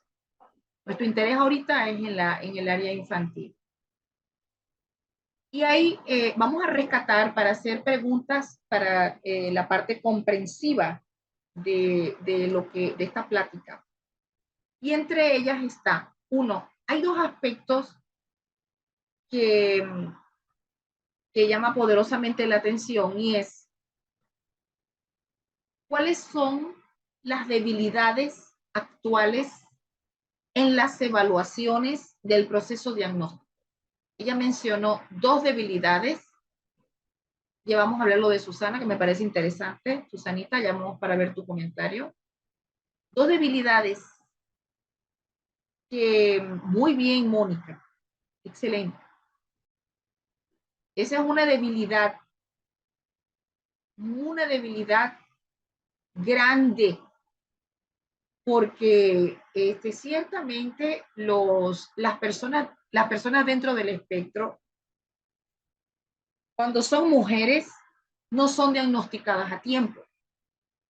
Nuestro interés ahorita es en el área infantil. Y ahí vamos a rescatar para hacer preguntas para la parte comprensiva de esta plática. Y entre ellas está, uno, hay dos aspectos que llama poderosamente la atención y es, ¿cuáles son las debilidades actuales en las evaluaciones del proceso diagnóstico? Ella mencionó dos debilidades. Ya vamos a hablar lo de Susana, que me parece interesante. Susanita, llamamos para ver tu comentario. Dos debilidades que muy bien, Mónica. Excelente. Esa es una debilidad grande, porque ciertamente las personas dentro del espectro, cuando son mujeres, no son diagnosticadas a tiempo.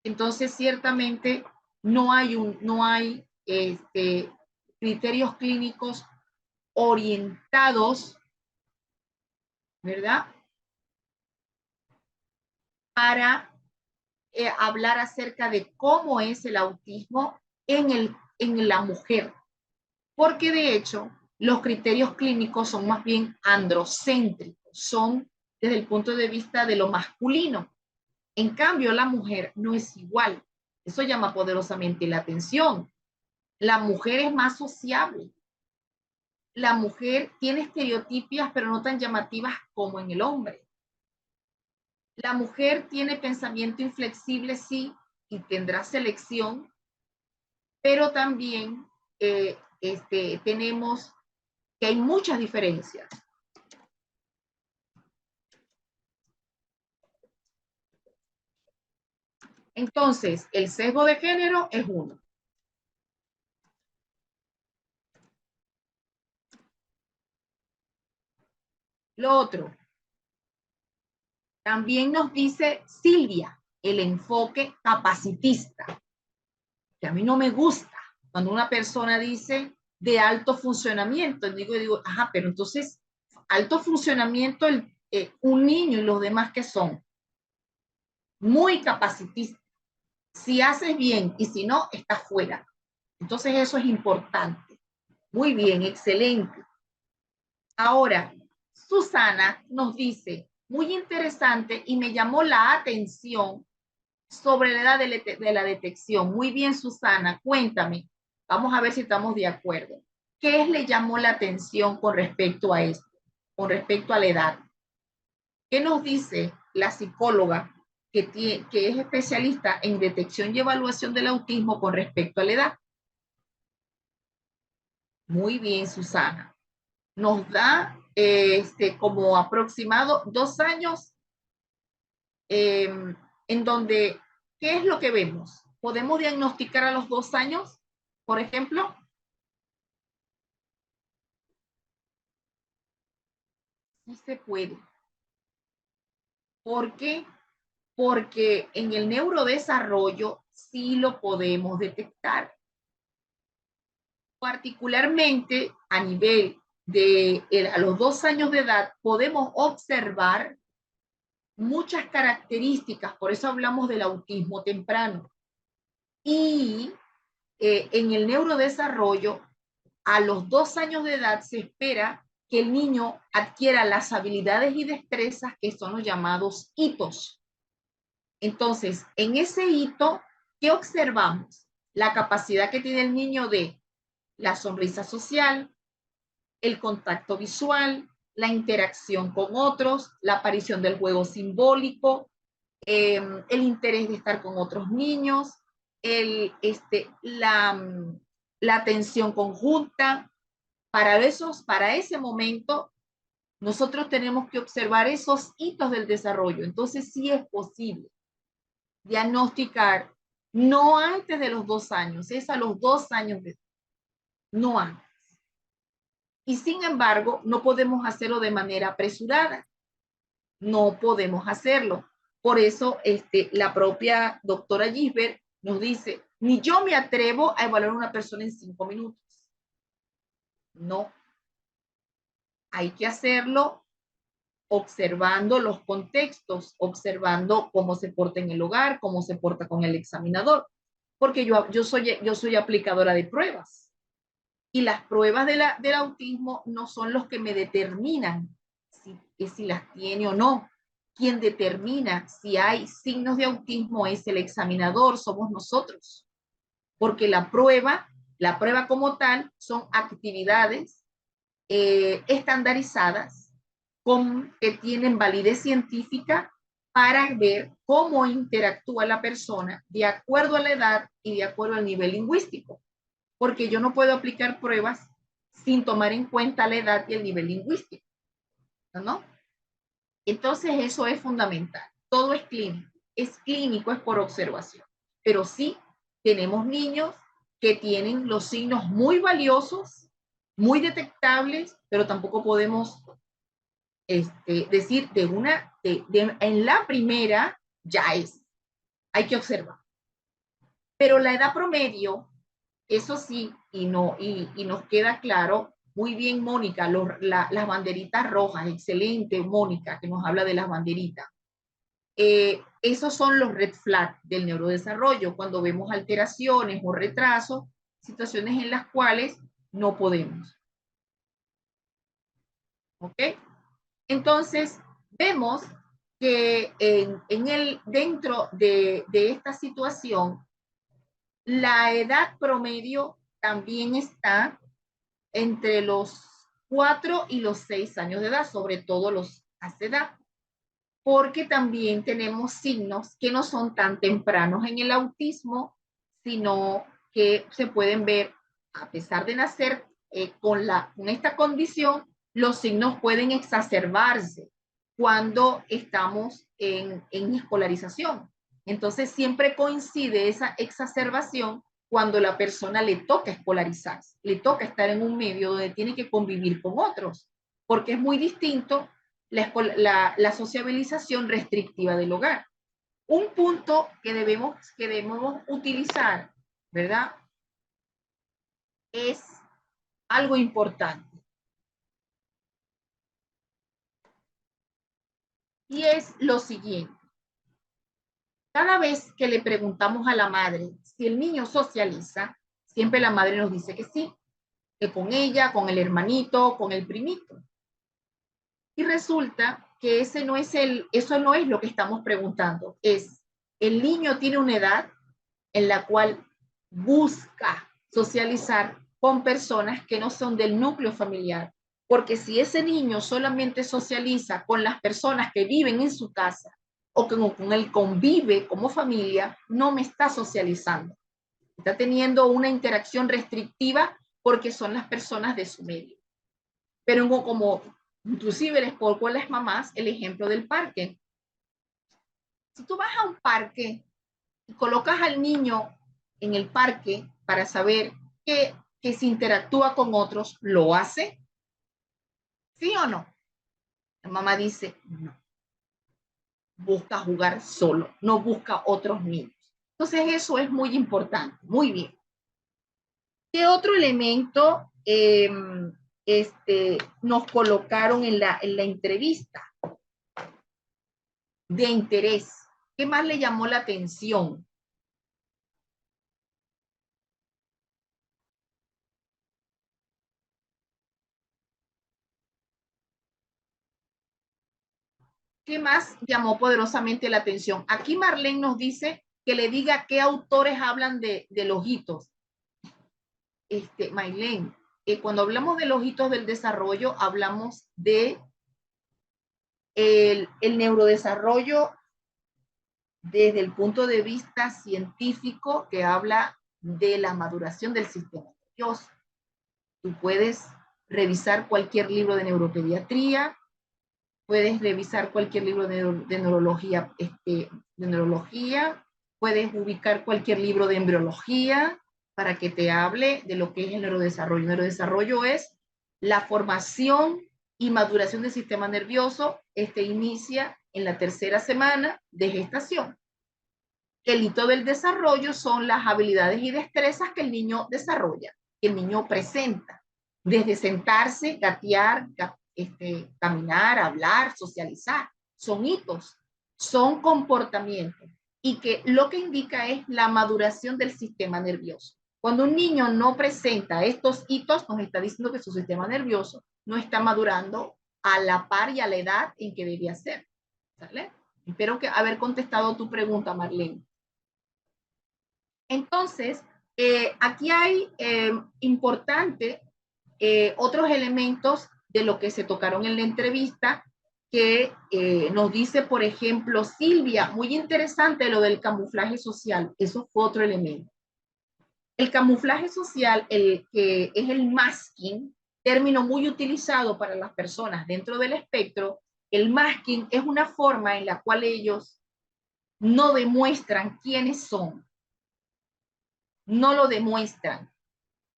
Entonces, ciertamente no hay criterios clínicos orientados, ¿verdad? Para hablar acerca de cómo es el autismo en la mujer. Porque de hecho, los criterios clínicos son más bien androcéntricos, son desde el punto de vista de lo masculino. En cambio, la mujer no es igual. Eso llama poderosamente la atención. La mujer es más sociable. La mujer tiene estereotipias, pero no tan llamativas como en el hombre. La mujer tiene pensamiento inflexible, sí, y tendrá selección, pero también tenemos que hay muchas diferencias. Entonces, el sesgo de género es uno. Lo otro, también nos dice Silvia, el enfoque capacitista, que a mí no me gusta cuando una persona dice de alto funcionamiento. Digo, ajá, pero entonces, alto funcionamiento, un niño y los demás que son muy capacitistas. Si haces bien y si no, estás fuera. Entonces eso es importante. Muy bien, excelente. Ahora, Susana nos dice, muy interesante y me llamó la atención sobre la edad de la detección. Muy bien, Susana, cuéntame. Vamos a ver si estamos de acuerdo. ¿Qué le llamó la atención con respecto a esto, con respecto a la edad? ¿Qué nos dice la psicóloga que es especialista en detección y evaluación del autismo con respecto a la edad? Muy bien, Susana. Nos da como aproximado 2 años eh, en donde, ¿qué es lo que vemos? ¿Podemos diagnosticar a los 2 años, por ejemplo? Sí se puede. ¿Por qué? Porque en el neurodesarrollo sí lo podemos detectar. Particularmente a nivel de a los 2 años de edad podemos observar muchas características, por eso hablamos del autismo temprano. Y en el neurodesarrollo, a los 2 años de edad se espera que el niño adquiera las habilidades y destrezas que son los llamados hitos. Entonces, en ese hito, ¿qué observamos? La capacidad que tiene el niño de la sonrisa social, el contacto visual, la interacción con otros, la aparición del juego simbólico, el interés de estar con otros niños, la atención conjunta. Para ese momento, nosotros tenemos que observar esos hitos del desarrollo. Entonces, sí es posible diagnosticar, no antes de los 2 años, es a los 2 años de edad, no antes. Y sin embargo, no podemos hacerlo de manera apresurada. No podemos hacerlo. Por eso, la propia doctora Gisbert nos dice, ni yo me atrevo a evaluar a una persona en 5 minutos. No. Hay que hacerlo observando los contextos, observando cómo se porta en el hogar, cómo se porta con el examinador, porque yo soy aplicadora de pruebas y las pruebas del autismo no son los que me determinan si las tiene o no. Quien determina si hay signos de autismo es el examinador, somos nosotros, porque la prueba como tal son actividades estandarizadas que tienen validez científica para ver cómo interactúa la persona de acuerdo a la edad y de acuerdo al nivel lingüístico, porque yo no puedo aplicar pruebas sin tomar en cuenta la edad y el nivel lingüístico, ¿no? Entonces eso es fundamental. Todo es clínico, es por observación, pero sí tenemos niños que tienen los signos muy valiosos, muy detectables, pero tampoco podemos decir en la primera ya es, hay que observar. Pero la edad promedio, eso sí, y nos queda claro, muy bien Mónica, las banderitas rojas, excelente Mónica, que nos habla de las banderitas. Esos son los red flags del neurodesarrollo, cuando vemos alteraciones o retrasos, situaciones en las cuales no podemos. ¿Ok? Entonces, vemos que dentro de esta situación, la edad promedio también está entre los 4 y los 6 años de edad, sobre todo los a esa edad, porque también tenemos signos que no son tan tempranos en el autismo, sino que se pueden ver a pesar de nacer con esta condición, los signos pueden exacerbarse cuando estamos en escolarización. Entonces siempre coincide esa exacerbación cuando la persona le toca escolarizarse, le toca estar en un medio donde tiene que convivir con otros, porque es muy distinto la sociabilización restrictiva del hogar. Un punto que debemos utilizar, ¿verdad? Es algo importante. Y es lo siguiente. Cada vez que le preguntamos a la madre si el niño socializa, siempre la madre nos dice que sí, que con ella, con el hermanito, con el primito. Y resulta que eso no es lo que estamos preguntando. Es, el niño tiene una edad en la cual busca socializar con personas que no son del núcleo familiar. Porque si ese niño solamente socializa con las personas que viven en su casa o con él convive como familia, no me está socializando. Está teniendo una interacción restrictiva porque son las personas de su medio. Pero como inclusive les pongo a las mamás el ejemplo del parque. Si tú vas a un parque y colocas al niño en el parque para saber que si interactúa con otros, ¿lo hace? ¿Sí o no? La mamá dice, no, busca jugar solo, no busca otros niños. Entonces eso es muy importante, muy bien. ¿Qué otro elemento nos colocaron en la entrevista de interés? ¿Qué más le llamó la atención? ¿Qué más llamó poderosamente la atención? Aquí Marlene nos dice que le diga qué autores hablan de los hitos. Maylene, cuando hablamos de los hitos del desarrollo, hablamos de el neurodesarrollo desde el punto de vista científico que habla de la maduración del sistema nervioso. Tú puedes revisar cualquier libro de neuropediatría, puedes revisar cualquier libro de neurología, puedes ubicar cualquier libro de embriología para que te hable de lo que es el neurodesarrollo. El neurodesarrollo es la formación y maduración del sistema nervioso. Inicia en la tercera semana de gestación. El hito del desarrollo son las habilidades y destrezas que el niño desarrolla, que el niño presenta, desde sentarse, gatear, caminar, hablar, socializar. Son hitos, son comportamientos y que lo que indica es la maduración del sistema nervioso. Cuando un niño no presenta estos hitos, nos está diciendo que su sistema nervioso no está madurando a la par y a la edad en que debía ser. ¿Sale? Espero que haber contestado tu pregunta, Marlene. Entonces, aquí hay importante otros elementos de lo que se tocaron en la entrevista que nos dice, por ejemplo, Silvia, muy interesante lo del camuflaje social. Eso fue otro elemento. El camuflaje social, el que es el masking, término muy utilizado para las personas dentro del espectro, el masking es una forma en la cual ellos no demuestran quiénes son, no lo demuestran,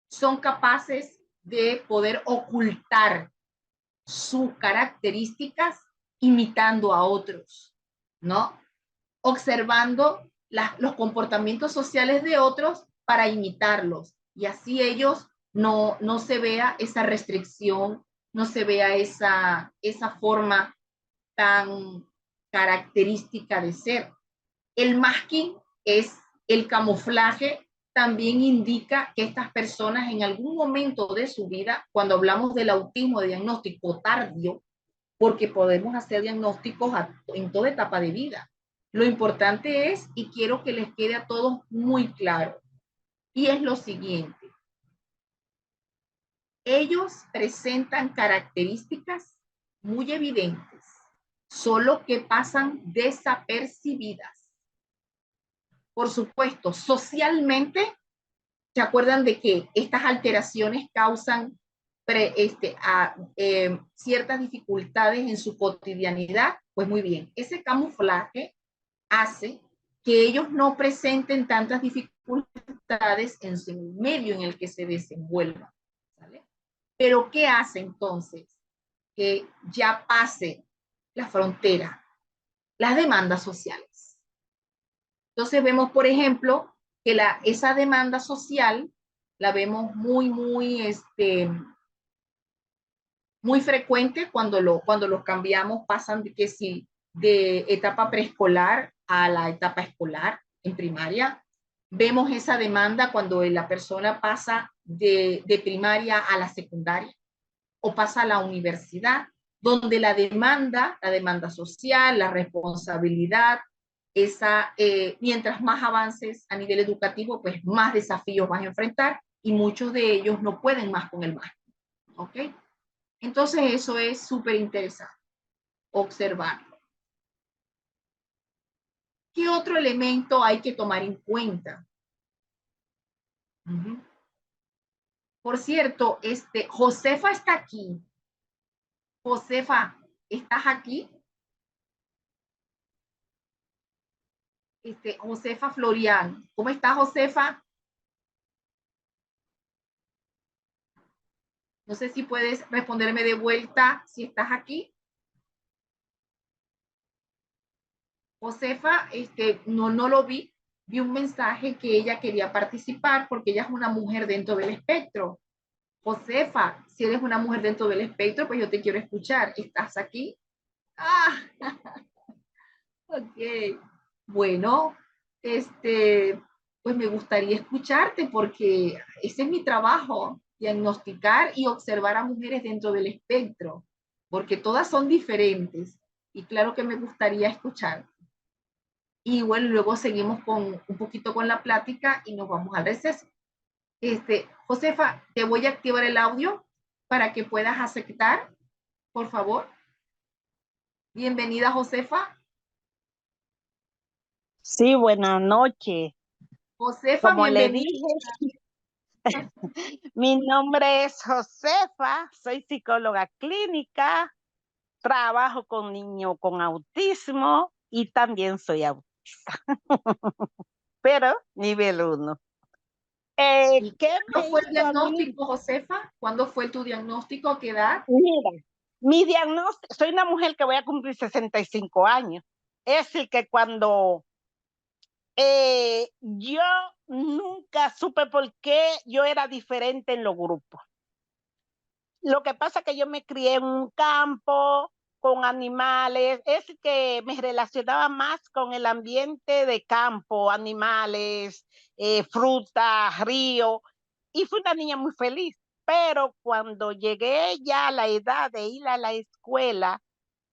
son capaces de poder ocultar sus características imitando a otros, ¿no? Observando los comportamientos sociales de otros para imitarlos y así ellos no se vea esa restricción, no se vea esa forma tan característica de ser. El masking es el camuflaje, también indica que estas personas en algún momento de su vida, cuando hablamos del autismo de diagnóstico tardío, porque podemos hacer diagnósticos en toda etapa de vida. Lo importante es, y quiero que les quede a todos muy claro, y es lo siguiente. Ellos presentan características muy evidentes, solo que pasan desapercibidas. Por supuesto, socialmente, ¿se acuerdan de que estas alteraciones causan ciertas dificultades en su cotidianidad? Pues muy bien, ese camuflaje hace que ellos no presenten tantas dificultades en el medio en el que se desenvuelvan. ¿Vale? Pero ¿qué hace entonces? Que ya pase la frontera, las demandas sociales. Entonces vemos, por ejemplo, que esa demanda social la vemos muy frecuente cuando los cambiamos, pasan de que si de etapa preescolar a la etapa escolar en primaria. Vemos esa demanda cuando la persona pasa de primaria a la secundaria o pasa a la universidad, donde la demanda social, la responsabilidad, mientras más avances a nivel educativo, pues más desafíos vas a enfrentar y muchos de ellos no pueden más con el máster. ¿Ok? Entonces eso es súper interesante, observarlo. ¿Qué otro elemento hay que tomar en cuenta? Por cierto, Josefa está aquí. Josefa, ¿estás aquí? Josefa Florian. ¿Cómo está, Josefa? No sé si puedes responderme de vuelta si estás aquí. Josefa, no lo vi. Vi un mensaje que ella quería participar porque ella es una mujer dentro del espectro. Josefa, si eres una mujer dentro del espectro, pues yo te quiero escuchar. ¿Estás aquí? Ah, ok. Bueno, pues me gustaría escucharte porque ese es mi trabajo, diagnosticar y observar a mujeres dentro del espectro, porque todas son diferentes y claro que me gustaría escuchar. Y bueno, luego seguimos con un poquito con la plática y nos vamos al receso. Josefa, te voy a activar el audio para que puedas aceptar, por favor. Bienvenida, Josefa. Sí, buenas noches. Josefa, Como le bienvenida. dije, mi nombre es Josefa, soy psicóloga clínica, trabajo con niños con autismo y también soy autista, pero nivel 1. ¿Y ¿Qué cuándo me fue el hizo a mí? diagnóstico, Josefa? ¿Cuándo fue tu diagnóstico? ¿A qué edad? Mira, mi diagnóstico, soy una mujer que voy a cumplir 65 años. Es decir, que cuando yo nunca supe por qué yo era diferente en los grupos. Lo que pasa es que yo me crié en un campo con animales, es que me relacionaba más con el ambiente de campo, animales, frutas, río, y fui una niña muy feliz. Pero cuando llegué ya a la edad de ir a la escuela,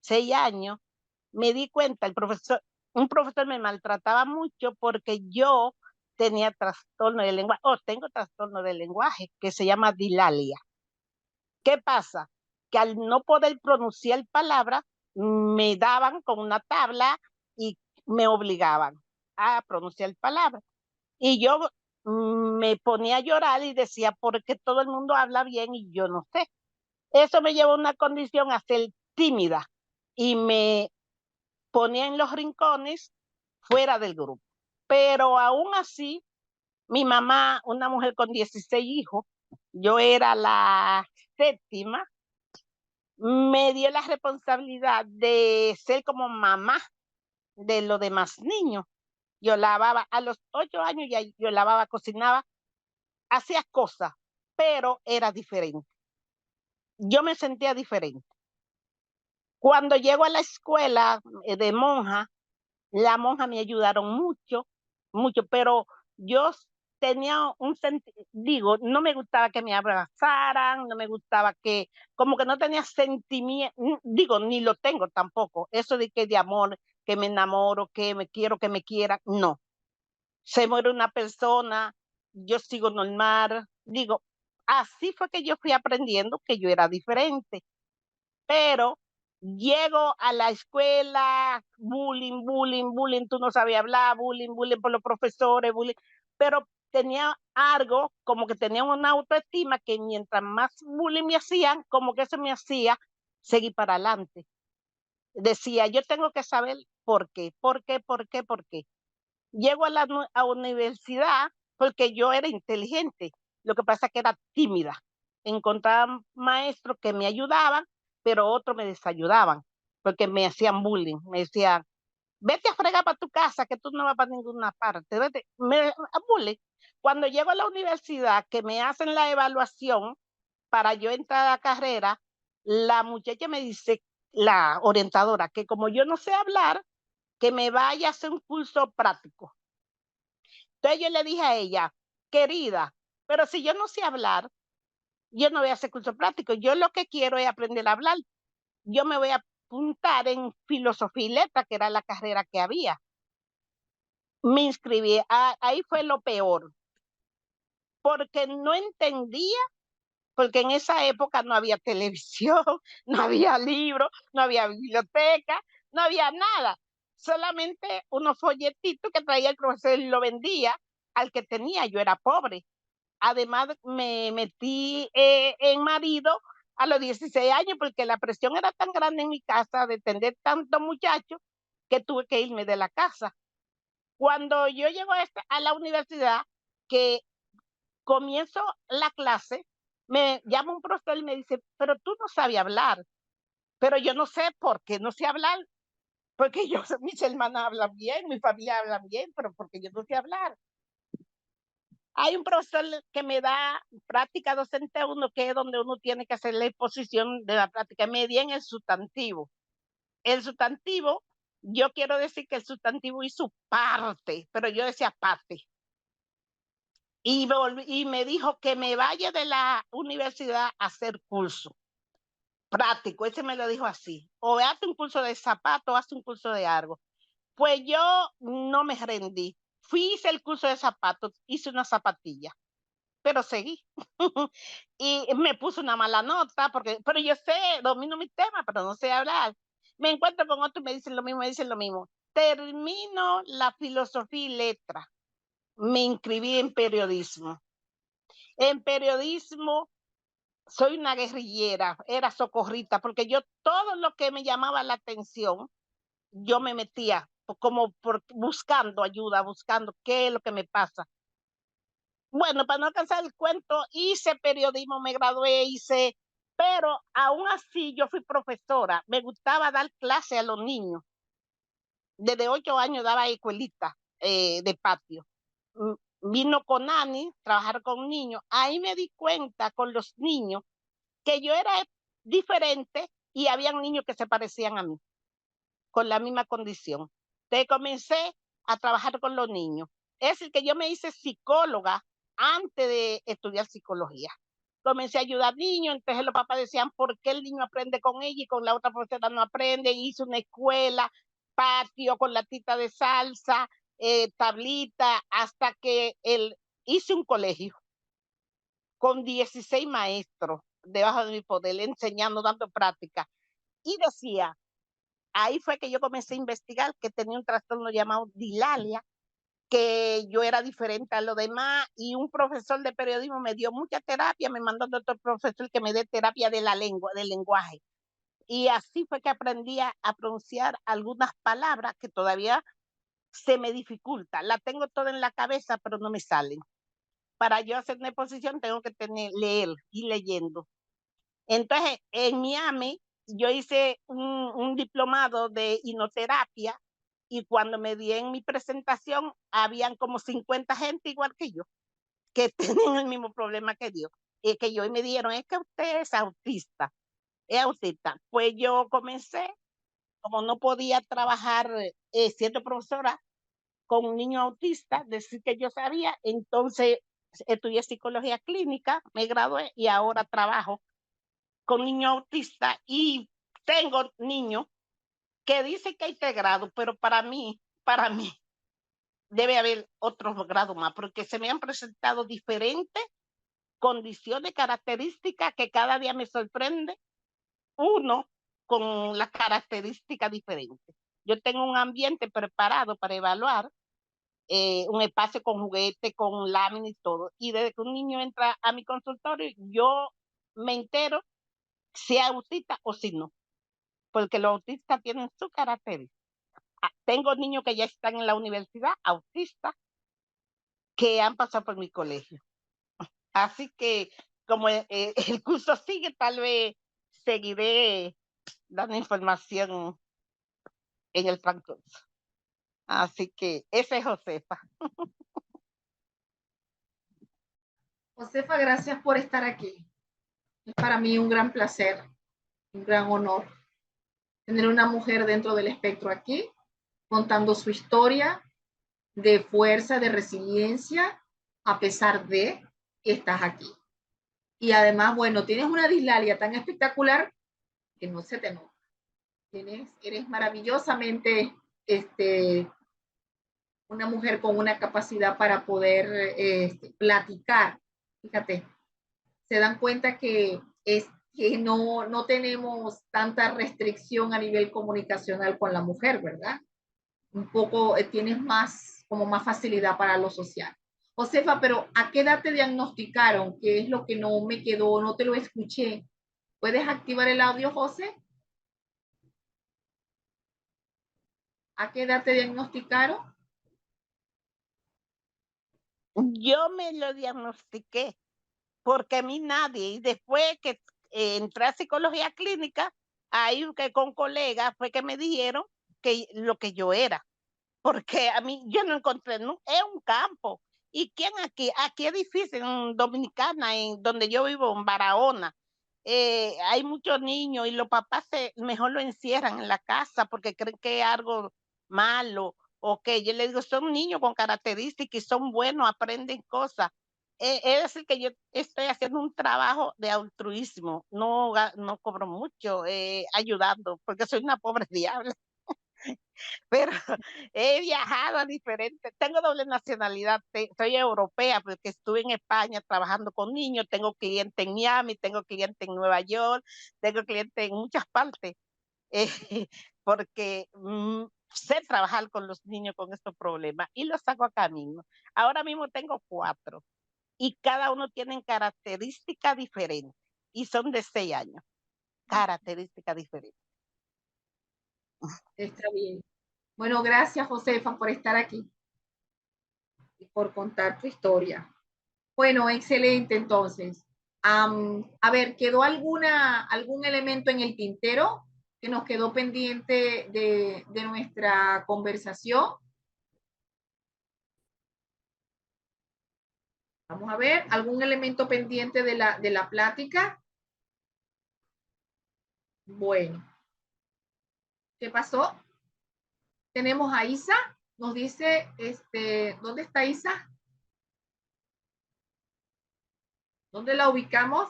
6 años, me di cuenta, un profesor me maltrataba mucho porque yo tenía trastorno de lenguaje, tengo trastorno de lenguaje que se llama dilalia. ¿Qué pasa? Que al no poder pronunciar palabras, me daban con una tabla y me obligaban a pronunciar palabras. Y yo me ponía a llorar y decía, ¿por qué todo el mundo habla bien y yo no sé? Eso me llevó a una condición a ser tímida y me ponía en los rincones fuera del grupo. Pero aún así, mi mamá, una mujer con 16 hijos, yo era la séptima, me dio la responsabilidad de ser como mamá de los demás niños. Yo lavaba, a los 8 años ya yo lavaba, cocinaba, hacía cosas, pero era diferente. Yo me sentía diferente. Cuando llego a la escuela de monja, la monja me ayudaron mucho, mucho, pero yo tenía digo, no me gustaba que me abrazaran, no me gustaba como que no tenía sentimiento, digo, ni lo tengo tampoco, eso de que de amor, que me enamoro, que me quiero, que me quiera, no. Se muere una persona, yo sigo normal, digo, así fue que yo fui aprendiendo que yo era diferente, pero llego a la escuela, bullying, bullying, bullying, tú no sabías hablar, bullying, bullying por los profesores, bullying, pero tenía algo, como que tenía una autoestima que mientras más bullying me hacían, como que eso me hacía seguir para adelante. Decía, yo tengo que saber por qué, por qué, por qué, por qué. Llego a la universidad porque yo era inteligente, lo que pasa es que era tímida. Encontraba maestros que me ayudaban, pero otros me desayudaban, porque me hacían bullying, me decían, vete a fregar para tu casa, que tú no vas para ninguna parte, vete, bullying. Cuando llego a la universidad, que me hacen la evaluación para yo entrar a la carrera, la muchacha me dice, la orientadora, que como yo no sé hablar, que me vaya a hacer un curso práctico. Entonces yo le dije a ella, querida, pero si yo no sé hablar, yo no voy a hacer curso práctico. Yo lo que quiero es aprender a hablar. Yo me voy a apuntar en filosofía y letra, que era la carrera que había. Me inscribí, ahí fue lo peor, porque no entendía, porque en esa época no había televisión, no había libros, no había biblioteca, no había nada. Solamente unos folletitos que traía el profesor y lo vendía al que tenía. Yo era pobre. Además, me metí en marido a los 16 años porque la presión era tan grande en mi casa de tener tantos muchachos que tuve que irme de la casa. Cuando yo llego a la universidad, que comienzo la clase, me llama un profesor y me dice, pero tú no sabes hablar. Pero yo no sé por qué no sé hablar, porque yo, mis hermanas hablan bien, mi familia habla bien, pero porque yo no sé hablar. Hay un profesor que me da práctica docente uno, que es donde uno tiene que hacer la exposición de la práctica media en el sustantivo. El sustantivo, yo quiero decir que el sustantivo hizo parte, pero yo decía parte. Y me dijo que me vaya de la universidad a hacer curso práctico. Ese me lo dijo así. O hace un curso de zapato, o hace un curso de algo. Pues yo no me rendí. Fui, hice el curso de zapatos, hice una zapatilla, pero seguí. Y me puso una mala nota, porque, pero yo sé, domino mi tema, pero no sé hablar. Me encuentro con otro y me dicen lo mismo, me dicen lo mismo. Termino la filosofía y letra. Me inscribí en periodismo. En periodismo soy una guerrillera, era socorrita, porque yo todo lo que me llamaba la atención, yo me metía como buscando ayuda, buscando qué es lo que me pasa. Bueno, para no alcanzar el cuento, hice periodismo, me gradué, pero aún así yo fui profesora, me gustaba dar clase a los niños. Desde 8 años daba escuelita de patio. Vino con Ani, trabajar con niños. Ahí me di cuenta con los niños que yo era diferente y habían niños que se parecían a mí, con la misma condición. Entonces comencé a trabajar con los niños. Es decir, que yo me hice psicóloga antes de estudiar psicología. Comencé a ayudar niños, entonces los papás decían, ¿por qué el niño aprende con ella y con la otra profesora no aprende? Hice una escuela, patio con latita de salsa, tablita, hasta que hice un colegio con 16 maestros debajo de mi poder, enseñando, dando práctica. Y decía, ahí fue que yo comencé a investigar que tenía un trastorno llamado dilalia, que yo era diferente a los demás, y un profesor de periodismo me dio mucha terapia, me mandó a otro profesor que me dé terapia de la lengua, del lenguaje. Y así fue que aprendí a pronunciar algunas palabras que todavía se me dificulta. La tengo toda en la cabeza, pero no me salen. Para yo hacer una exposición tengo que leer y leyendo. Entonces, en Miami, yo hice un diplomado de hipnoterapia y cuando me di en mi presentación, habían como 50 gente igual que yo, que tenían el mismo problema que yo. Y me dijeron, es que usted es autista. Pues yo comencé, como no podía trabajar siendo profesora con un niño autista, decir que yo sabía, entonces estudié psicología clínica, me gradué y ahora trabajo con niños autistas y tengo niños que dicen que hay 3 grados, pero para mí debe haber otros grados más, porque se me han presentado diferentes condiciones, características que cada día me sorprende, uno con las características diferentes. Yo tengo un ambiente preparado para evaluar, un espacio con juguete, con lámina y todo, y desde que un niño entra a mi consultorio, yo me entero si es autista o si no, porque los autistas tienen su carácter. Tengo niños que ya están en la universidad, autistas, que han pasado por mi colegio. Así que como el curso sigue, tal vez seguiré dando información en el transcurso. Así que ese es Josefa. Josefa, gracias por estar aquí. Es para mí un gran placer, un gran honor tener una mujer dentro del espectro aquí, contando su historia de fuerza, de resiliencia, a pesar de que estás aquí. Y además, bueno, tienes una dislalia tan espectacular que no se te nota. Eres maravillosamente una mujer con una capacidad para poder platicar. Fíjate, se dan cuenta que no tenemos tanta restricción a nivel comunicacional con la mujer, ¿verdad? Un poco tienes más, como más facilidad para lo social. Josefa, pero ¿a qué edad te diagnosticaron? ¿Qué es lo que no me quedó? No te lo escuché. ¿Puedes activar el audio, José? ¿A qué edad te diagnosticaron? Yo me lo diagnostiqué porque a mí nadie, y después que entré a psicología clínica, ahí que con colegas fue que me dijeron que lo que yo era, porque a mí yo no encontré, no, es un campo. ¿Y quién aquí? Aquí es difícil, en Dominicana, en donde yo vivo, en Barahona. Hay muchos niños y los papás mejor lo encierran en la casa porque creen que es algo malo. O que yo le digo, son niños con características y son buenos, aprenden cosas. Es decir, que yo estoy haciendo un trabajo de altruismo, no, no cobro mucho ayudando, porque soy una pobre diabla. Pero he viajado a diferentes, tengo doble nacionalidad, soy europea porque estuve en España trabajando con niños, tengo clientes en Miami, tengo clientes en Nueva York, tengo clientes en muchas partes, eh, porque sé trabajar con los niños con estos problemas y los saco a camino. Ahora mismo tengo 4 y cada uno tiene características diferentes y son de 6 años, características diferentes. Está bien. Bueno, gracias, Josefa, por estar aquí y por contar tu historia. Bueno, excelente, entonces. A ver, ¿quedó algún elemento en el tintero que nos quedó pendiente de nuestra conversación? Vamos a ver, ¿algún elemento pendiente de la plática? Bueno, ¿qué pasó? Tenemos a Isa, nos dice, ¿dónde está Isa? ¿Dónde la ubicamos?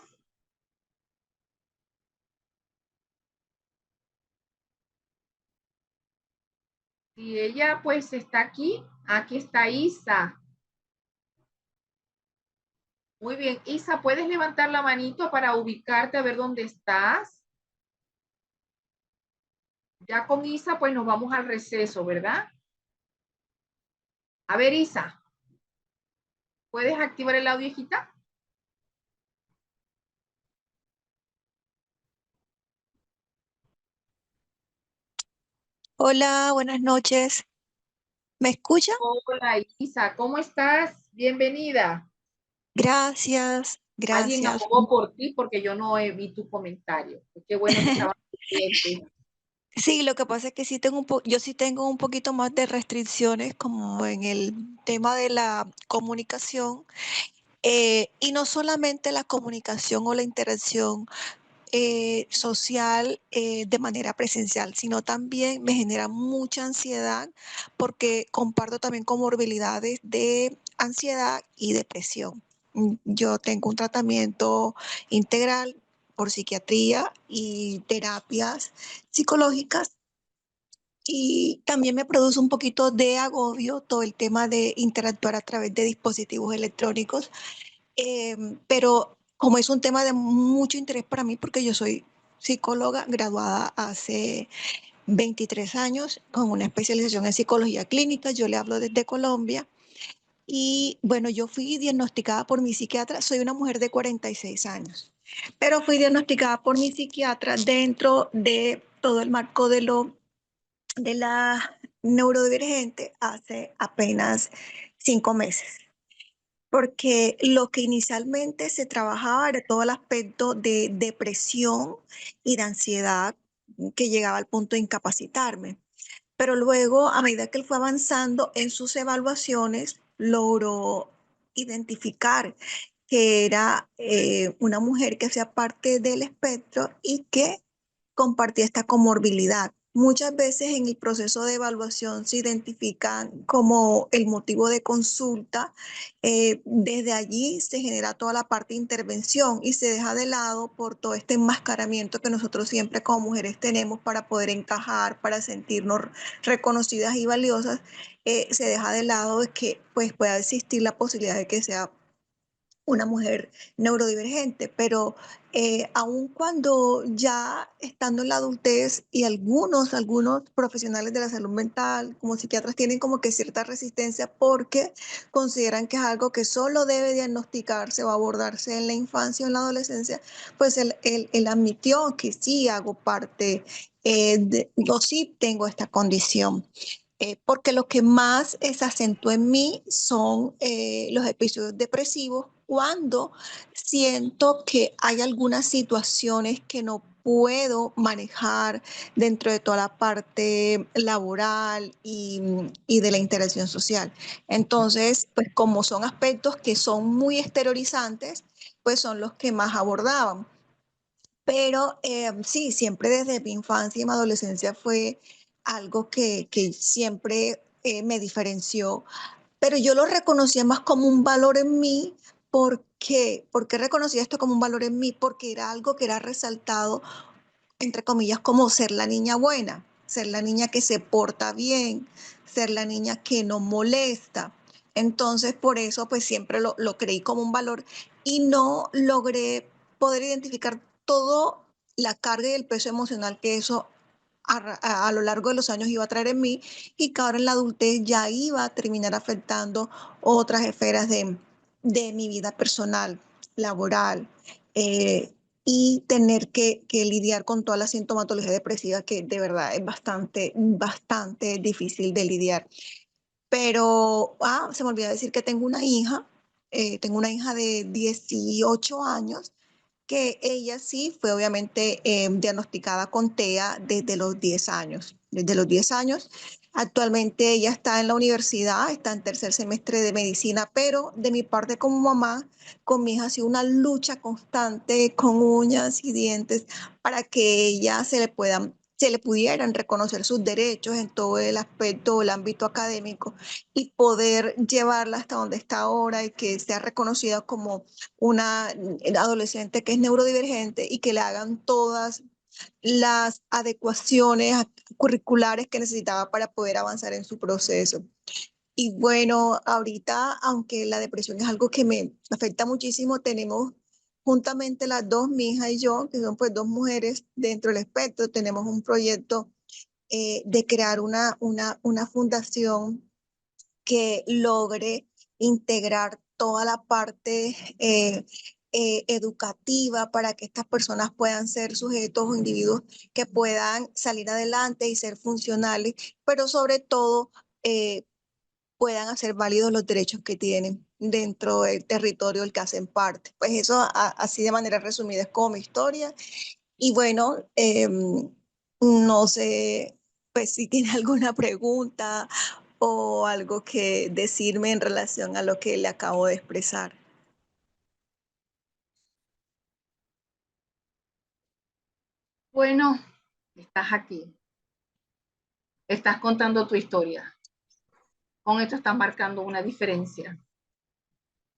Si ella pues está aquí está Isa. Muy bien, Isa, ¿puedes levantar la manito para ubicarte a ver dónde estás? Ya con Isa, pues nos vamos al receso, ¿verdad? A ver, Isa, ¿puedes activar el audio, hijita? Hola, buenas noches. ¿Me escuchan? Hola, Isa, ¿cómo estás? Bienvenida. Gracias, Alguien gracias. abogó por ti porque yo no vi tu comentario. Qué bueno que estabas pendiente. Sí, lo que pasa es que yo sí tengo un poquito más de restricciones como en el tema de la comunicación, y no solamente la comunicación o la interacción social de manera presencial, sino también me genera mucha ansiedad porque comparto también comorbilidades de ansiedad y depresión. Yo tengo un tratamiento integral por psiquiatría y terapias psicológicas. Y también me produce un poquito de agobio todo el tema de interactuar a través de dispositivos electrónicos, pero como es un tema de mucho interés para mí, porque yo soy psicóloga graduada hace 23 años con una especialización en psicología clínica, yo le hablo desde Colombia. Y bueno, yo fui diagnosticada por mi psiquiatra, soy una mujer de 46 años, pero fui diagnosticada por mi psiquiatra dentro de todo el marco de la neurodivergente hace apenas 5 meses, porque lo que inicialmente se trabajaba era todo el aspecto de depresión y de ansiedad que llegaba al punto de incapacitarme. Pero luego, a medida que él fue avanzando en sus evaluaciones, logró identificar que era una mujer que hacía parte del espectro y que compartía esta comorbilidad. Muchas veces en el proceso de evaluación se identifican como el motivo de consulta. Desde allí se genera toda la parte de intervención y se deja de lado por todo este enmascaramiento que nosotros siempre como mujeres tenemos para poder encajar, para sentirnos reconocidas y valiosas. Se deja de lado de que pues, pueda existir la posibilidad de que sea una mujer neurodivergente, pero aun cuando ya estando en la adultez y algunos profesionales de la salud mental, como psiquiatras, tienen como que cierta resistencia porque consideran que es algo que solo debe diagnosticarse o abordarse en la infancia o en la adolescencia, pues él admitió que sí hago parte, o sí tengo esta condición. Porque lo que más se acentúa en mí son los episodios depresivos cuando siento que hay algunas situaciones que no puedo manejar dentro de toda la parte laboral y de la interacción social. Entonces, pues como son aspectos que son muy exteriorizantes, pues son los que más abordaban. Pero sí, siempre desde mi infancia y mi adolescencia fue algo que siempre me diferenció, pero yo lo reconocía más como un valor en mí. ¿Por qué? ¿Por qué reconocía esto como un valor en mí? Porque era algo que era resaltado, entre comillas, como ser la niña buena, ser la niña que se porta bien, ser la niña que no molesta. Entonces, por eso, pues siempre lo creí como un valor y no logré poder identificar todo la carga y el peso emocional que eso a lo largo de los años iba a traer en mí y que ahora en la adultez ya iba a terminar afectando otras esferas de mi vida personal, laboral, eh, y tener que lidiar con toda la sintomatología depresiva que de verdad es bastante difícil de lidiar. Pero, se me olvidó decir que tengo una hija de 18 años que ella sí fue obviamente diagnosticada con TEA desde los 10 años. Desde los 10 años, actualmente ella está en la universidad, está en tercer semestre de medicina, pero de mi parte como mamá, con mi hija ha sido una lucha constante con uñas y dientes para que ella se le pudieran reconocer sus derechos en todo el aspecto, el ámbito académico y poder llevarla hasta donde está ahora y que sea reconocida como una adolescente que es neurodivergente y que le hagan todas las adecuaciones curriculares que necesitaba para poder avanzar en su proceso. Y bueno, ahorita, aunque la depresión es algo que me afecta muchísimo, tenemos juntamente las dos, mi hija y yo, que son pues dos mujeres dentro del espectro, tenemos un proyecto de crear una fundación que logre integrar toda la parte educativa para que estas personas puedan ser sujetos o individuos que puedan salir adelante y ser funcionales, pero sobre todo puedan hacer válidos los derechos que tienen dentro del territorio del que hacen parte. Pues eso así de manera resumida es como mi historia. Y bueno, no sé, pues si tiene alguna pregunta o algo que decirme en relación a lo que le acabo de expresar. Bueno, estás aquí, estás contando tu historia. Con esto estás marcando una diferencia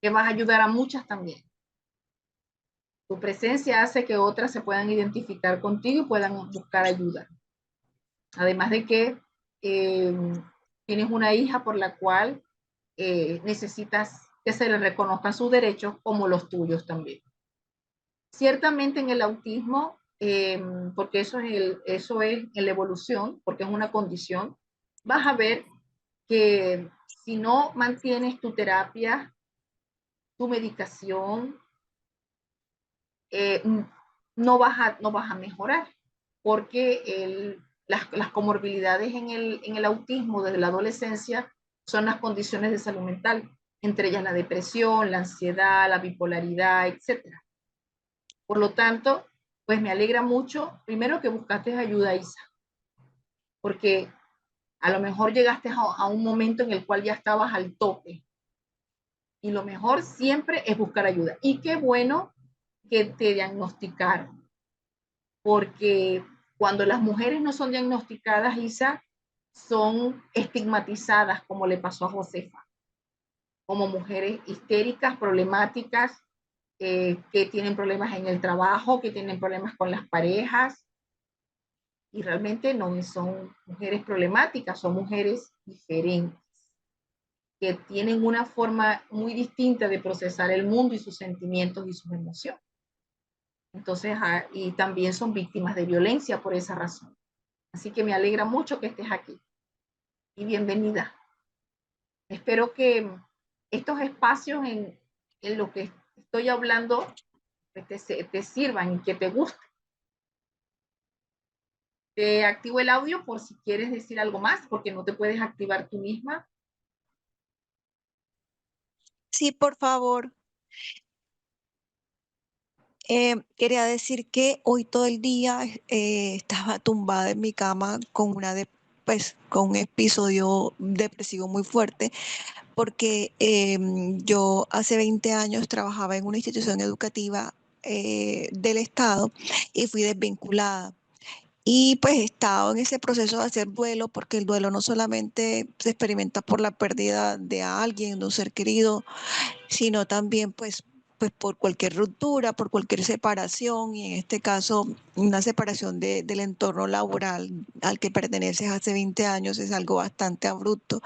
que vas a ayudar a muchas también. Tu presencia hace que otras se puedan identificar contigo y puedan buscar ayuda. Además de que eh, tienes una hija por la cual necesitas que se le reconozcan sus derechos como los tuyos también. Ciertamente en el autismo, porque eso es en la evolución, porque es una condición, vas a ver que si no mantienes tu terapia, tu medicación, eh, no vas a mejorar, porque las comorbilidades en el autismo desde la adolescencia son las condiciones de salud mental, entre ellas la depresión, la ansiedad, la bipolaridad, etcétera. Por lo tanto, pues me alegra mucho, primero que buscaste ayuda, Isa, porque a lo mejor llegaste a un momento en el cual ya estabas al tope Y lo mejor siempre es buscar ayuda. Y qué bueno que te diagnosticaron, porque cuando las mujeres no son diagnosticadas, Isa, son estigmatizadas, como le pasó a Josefa, como mujeres histéricas, problemáticas, que tienen problemas en el trabajo, que tienen problemas con las parejas, y realmente no son mujeres problemáticas, son mujeres diferentes, que tienen una forma muy distinta de procesar el mundo y sus sentimientos y sus emociones. Entonces, y también son víctimas de violencia por esa razón. Así que me alegra mucho que estés aquí y bienvenida. Espero que estos espacios en lo que estoy hablando te sirvan y que te gusten. Te activo el audio por si quieres decir algo más, porque no te puedes activar tú misma. Sí, por favor. Quería decir que hoy todo el día estaba tumbada en mi cama con pues, con un episodio depresivo muy fuerte, porque yo hace 20 años trabajaba en una institución educativa del Estado y fui desvinculada. Y pues he estado en ese proceso de hacer duelo, porque el duelo no solamente se experimenta por la pérdida de alguien, de un ser querido, sino también pues por cualquier ruptura, por cualquier separación, y en este caso una separación del entorno laboral al que perteneces hace 20 años es algo bastante abrupto.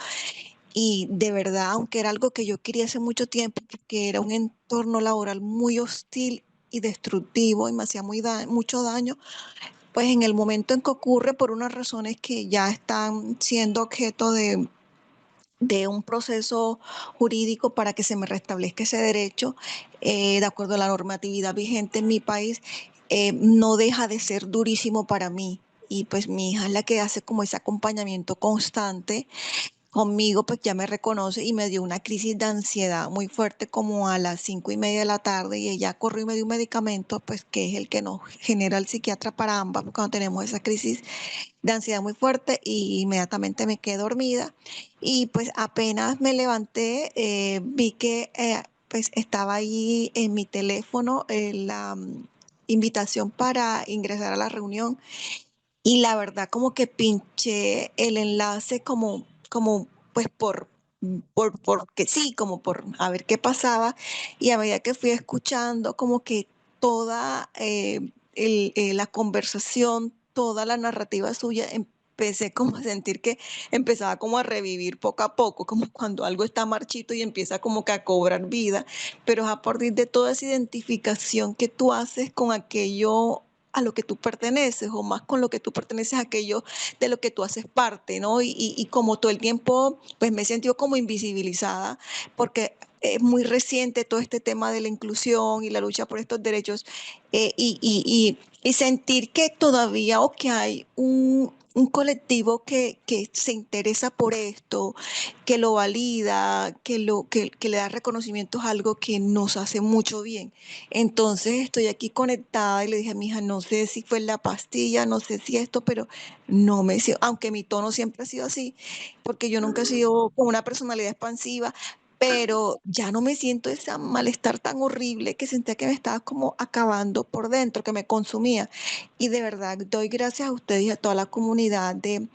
Y de verdad, aunque era algo que yo quería hace mucho tiempo, porque era un entorno laboral muy hostil y destructivo y me hacía mucho daño, pues en el momento en que ocurre por unas razones que ya están siendo objeto de un proceso jurídico para que se me restablezca ese derecho, de acuerdo a la normatividad vigente en mi país, no deja de ser durísimo para mí. Y pues mi hija es la que hace como ese acompañamiento constante conmigo, pues ya me reconoce y me dio una crisis de ansiedad muy fuerte como a las 5:30 de la tarde, y ella corrió y me dio un medicamento, pues que es el que nos genera el psiquiatra para ambas cuando tenemos esa crisis de ansiedad muy fuerte, y inmediatamente me quedé dormida. Y pues apenas me levanté, vi que pues estaba ahí en mi teléfono la invitación para ingresar a la reunión, y la verdad como que pinché el enlace como pues porque sí, como por a ver qué pasaba. Y a medida que fui escuchando como que toda la conversación, toda la narrativa suya, empecé como a sentir que empezaba como a revivir poco a poco, como cuando algo está marchito y empieza como que a cobrar vida, pero es a partir de toda esa identificación que tú haces con aquello a lo que tú perteneces, o más con lo que tú perteneces a aquello de lo que tú haces parte, ¿no? Y como todo el tiempo, pues me he sentido como invisibilizada, porque es muy reciente todo este tema de la inclusión y la lucha por estos derechos, y sentir que todavía o que hay un colectivo que se interesa por esto, que lo valida, que le da reconocimiento a algo que nos hace mucho bien. Entonces estoy aquí conectada y le dije a mi hija, no sé si fue la pastilla, no sé si esto, pero no me, aunque mi tono siempre ha sido así, porque yo nunca he sido con una personalidad expansiva, pero ya no me siento ese malestar tan horrible que sentía que me estaba como acabando por dentro, que me consumía. Y de verdad doy gracias a ustedes y a toda la comunidad de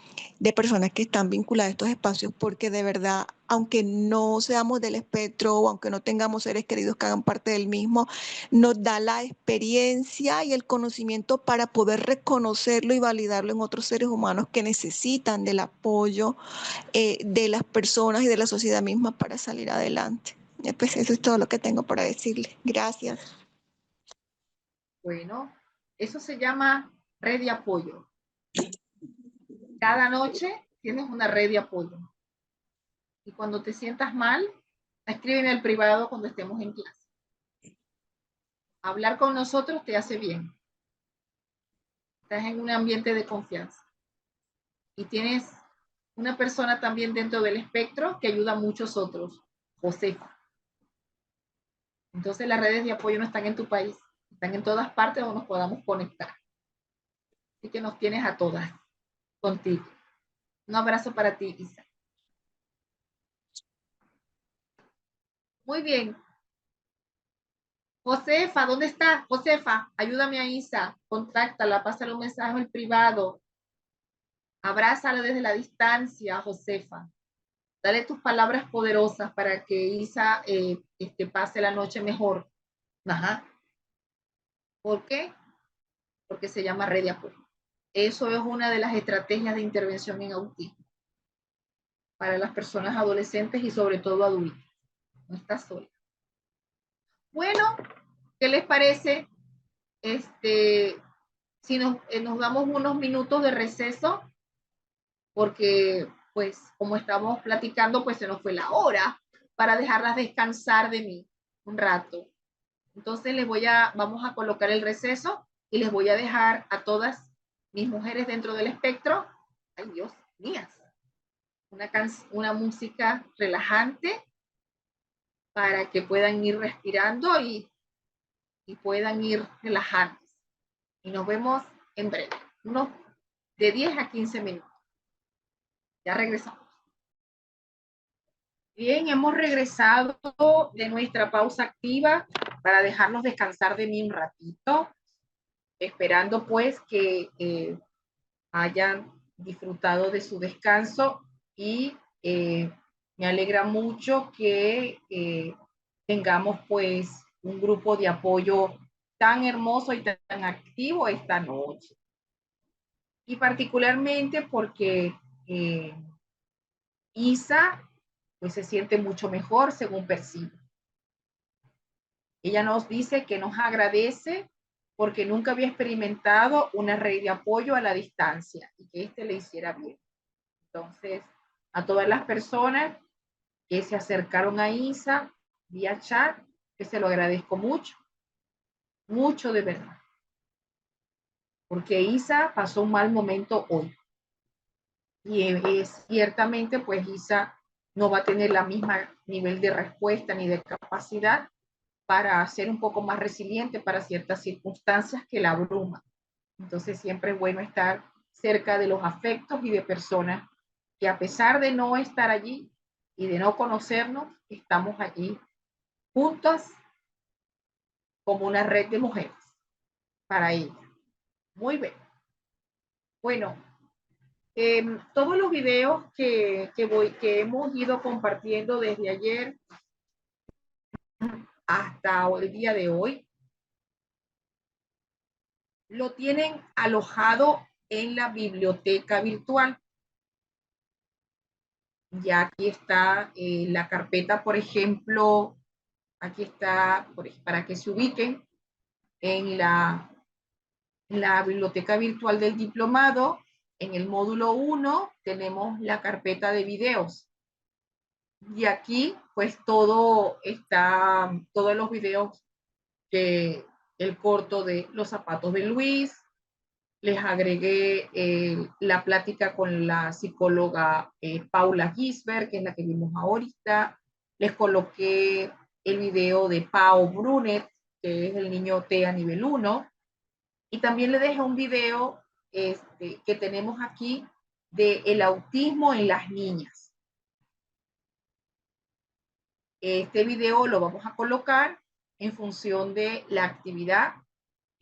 personas que están vinculadas a estos espacios, porque de verdad, aunque no seamos del espectro o aunque no tengamos seres queridos que hagan parte del mismo, nos da la experiencia y el conocimiento para poder reconocerlo y validarlo en otros seres humanos que necesitan del apoyo de las personas y de la sociedad misma para salir adelante. Pues eso es todo lo que tengo para decirles. Gracias. Bueno, eso se llama red de apoyo. Cada noche tienes una red de apoyo. Y cuando te sientas mal, escríbeme al privado cuando estemos en clase. Hablar con nosotros te hace bien. Estás en un ambiente de confianza. Y tienes una persona también dentro del espectro que ayuda a muchos otros, Josefa. Entonces las redes de apoyo no están en tu país, están en todas partes donde nos podamos conectar. Así que nos tienes a todas contigo. Un abrazo para ti, Isa. Muy bien. Josefa, ¿dónde está? Josefa, ayúdame a Isa. Contáctala, pásale un mensaje en privado. Abrázala desde la distancia, Josefa. Dale tus palabras poderosas para que Isa pase la noche mejor. Ajá. ¿Por qué? Porque se llama red de apoyo. Eso es una de las estrategias de intervención en autismo para las personas adolescentes y sobre todo adultas. No estás sola. Bueno, ¿qué les parece? Si nos damos unos minutos de receso, porque pues como estamos platicando, pues se nos fue la hora para dejarlas descansar de mí un rato. Entonces vamos a colocar el receso y les voy a dejar a todas mis mujeres dentro del espectro, ay Dios, mías, una música relajante para que puedan ir respirando y puedan ir relajándose. Y nos vemos en breve, unos de 10 a 15 minutos. Ya regresamos. Bien, hemos regresado de nuestra pausa activa para dejarnos descansar de mí un ratito, esperando pues que hayan disfrutado de su descanso y me alegra mucho que tengamos pues un grupo de apoyo tan hermoso y tan activo esta noche. Y particularmente porque Isa pues se siente mucho mejor según percibe. Ella nos dice que nos agradece porque nunca había experimentado una red de apoyo a la distancia y que le hiciera bien. Entonces, a todas las personas que se acercaron a Isa vía chat, que se lo agradezco mucho, mucho de verdad. Porque Isa pasó un mal momento hoy. Y ciertamente, pues Isa no va a tener la misma nivel de respuesta ni de capacidad para ser un poco más resiliente para ciertas circunstancias que la abruman. Entonces siempre es bueno estar cerca de los afectos y de personas que a pesar de no estar allí y de no conocernos, estamos allí juntas como una red de mujeres para ella. Muy bien. Bueno, todos los videos que hemos ido compartiendo desde ayer hasta el día de hoy, lo tienen alojado en la biblioteca virtual. Ya aquí está la carpeta, por ejemplo, aquí está para que se ubiquen en la biblioteca virtual del diplomado. En el módulo 1 tenemos la carpeta de videos. Y aquí, pues todos los videos el corto de los zapatos de Luis, les agregué la plática con la psicóloga Paula Gisbert, que es la que vimos ahorita. Les coloqué el video de Pau Brunet, que es el niño T a nivel 1. Y también le dejé un video que tenemos aquí de el autismo en las niñas. Este video lo vamos a colocar en función de la actividad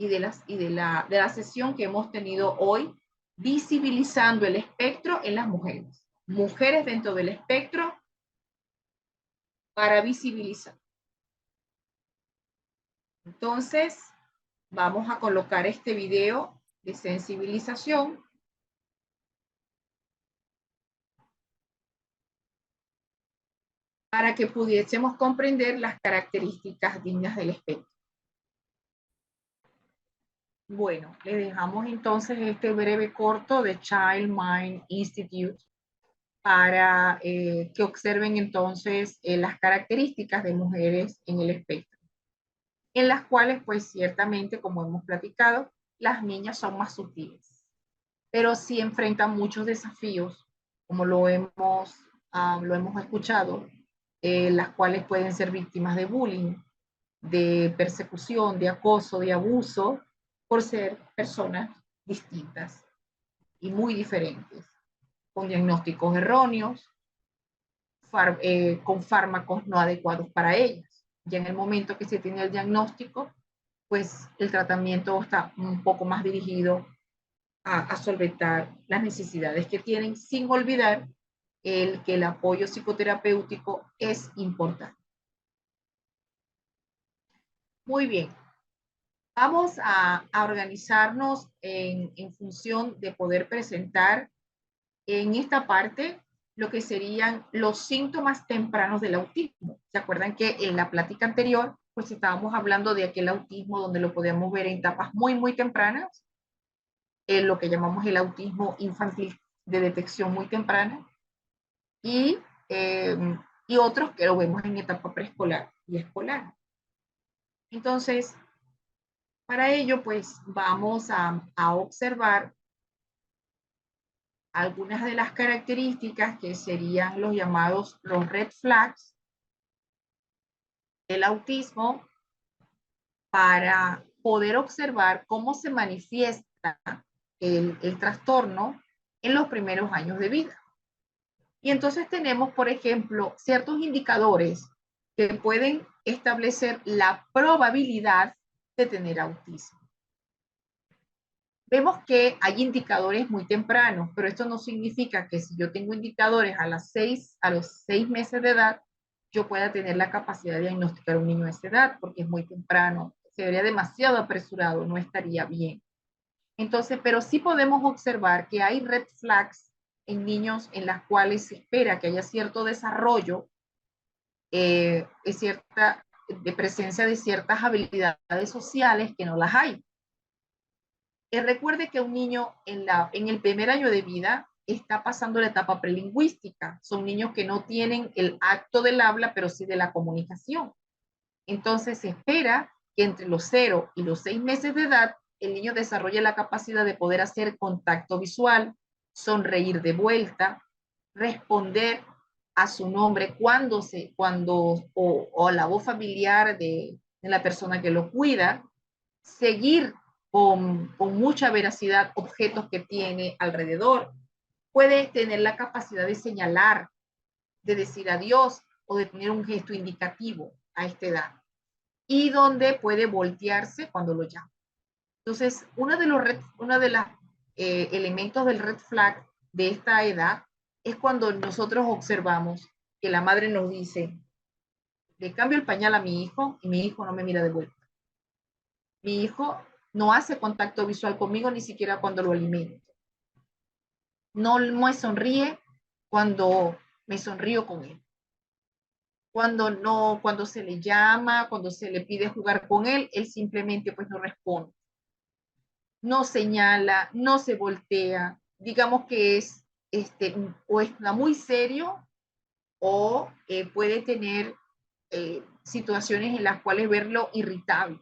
y de la sesión que hemos tenido hoy, visibilizando el espectro en las mujeres. Mujeres dentro del espectro para visibilizar. Entonces, vamos a colocar este video de sensibilización para que pudiésemos comprender las características dignas del espectro. Bueno, le dejamos entonces este breve corto de Child Mind Institute para que observen entonces las características de mujeres en el espectro, en las cuales pues ciertamente, como hemos platicado, las niñas son más sutiles, pero sí enfrentan muchos desafíos, como lo hemos escuchado, las cuales pueden ser víctimas de bullying, de persecución, de acoso, de abuso, por ser personas distintas y muy diferentes, con diagnósticos erróneos, con fármacos no adecuados para ellas. Ya en el momento que se tiene el diagnóstico, pues el tratamiento está un poco más dirigido a solventar las necesidades que tienen, sin olvidar que el apoyo psicoterapéutico es importante. Muy bien. Vamos a organizarnos en función de poder presentar en esta parte lo que serían los síntomas tempranos del autismo. ¿Se acuerdan que en la plática anterior, pues estábamos hablando de aquel autismo donde lo podemos ver en etapas muy, muy tempranas, en lo que llamamos el autismo infantil de detección muy temprana, y, y otros que lo vemos en etapa preescolar y escolar. Entonces, para ello, pues vamos a observar algunas de las características que serían los red flags del autismo para poder observar cómo se manifiesta el trastorno en los primeros años de vida. Y entonces tenemos, por ejemplo, ciertos indicadores que pueden establecer la probabilidad de tener autismo. Vemos que hay indicadores muy tempranos, pero esto no significa que si yo tengo indicadores a los 6 meses de edad, yo pueda tener la capacidad de diagnosticar a un niño a esa edad, porque es muy temprano, se vería demasiado apresurado, no estaría bien. Entonces, pero sí podemos observar que hay red flags en niños en las cuales se espera que haya cierto desarrollo, de presencia de ciertas habilidades sociales que no las hay. Recuerde que un niño en el primer año de vida está pasando la etapa prelingüística. Son niños que no tienen el acto del habla, pero sí de la comunicación. Entonces se espera que entre los 0 y los 6 meses de edad el niño desarrolle la capacidad de poder hacer contacto visual, sonreír de vuelta, responder a su nombre o la voz familiar de la persona que lo cuida, seguir con mucha veracidad objetos que tiene alrededor, puede tener la capacidad de señalar, de decir adiós o de tener un gesto indicativo a esta edad, y donde puede voltearse cuando lo llama. Entonces, uno de los elementos del red flag de esta edad es cuando nosotros observamos que la madre nos dice, le cambio el pañal a mi hijo y mi hijo no me mira de vuelta. Mi hijo no hace contacto visual conmigo ni siquiera cuando lo alimento. No me sonríe cuando me sonrío con él. Cuando se le llama, cuando se le pide jugar con él, él simplemente pues no responde. No señala, no se voltea. Digamos que o está muy serio o puede tener situaciones en las cuales verlo irritable.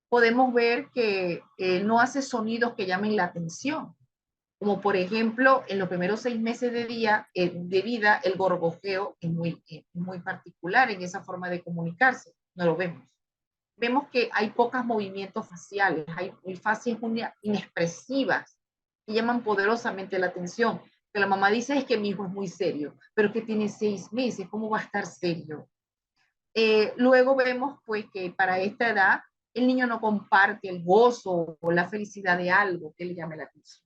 Podemos ver que no hace sonidos que llamen la atención, como por ejemplo en los primeros 6 meses de vida el gorgojeo es muy particular en esa forma de comunicarse, no lo vemos. Vemos que hay pocos movimientos faciales, hay fases inexpresivas que llaman poderosamente la atención. Que la mamá dice es que mi hijo es muy serio, pero que tiene 6 meses, ¿cómo va a estar serio? Luego vemos pues que para esta edad el niño no comparte el gozo o la felicidad de algo que le llame la atención.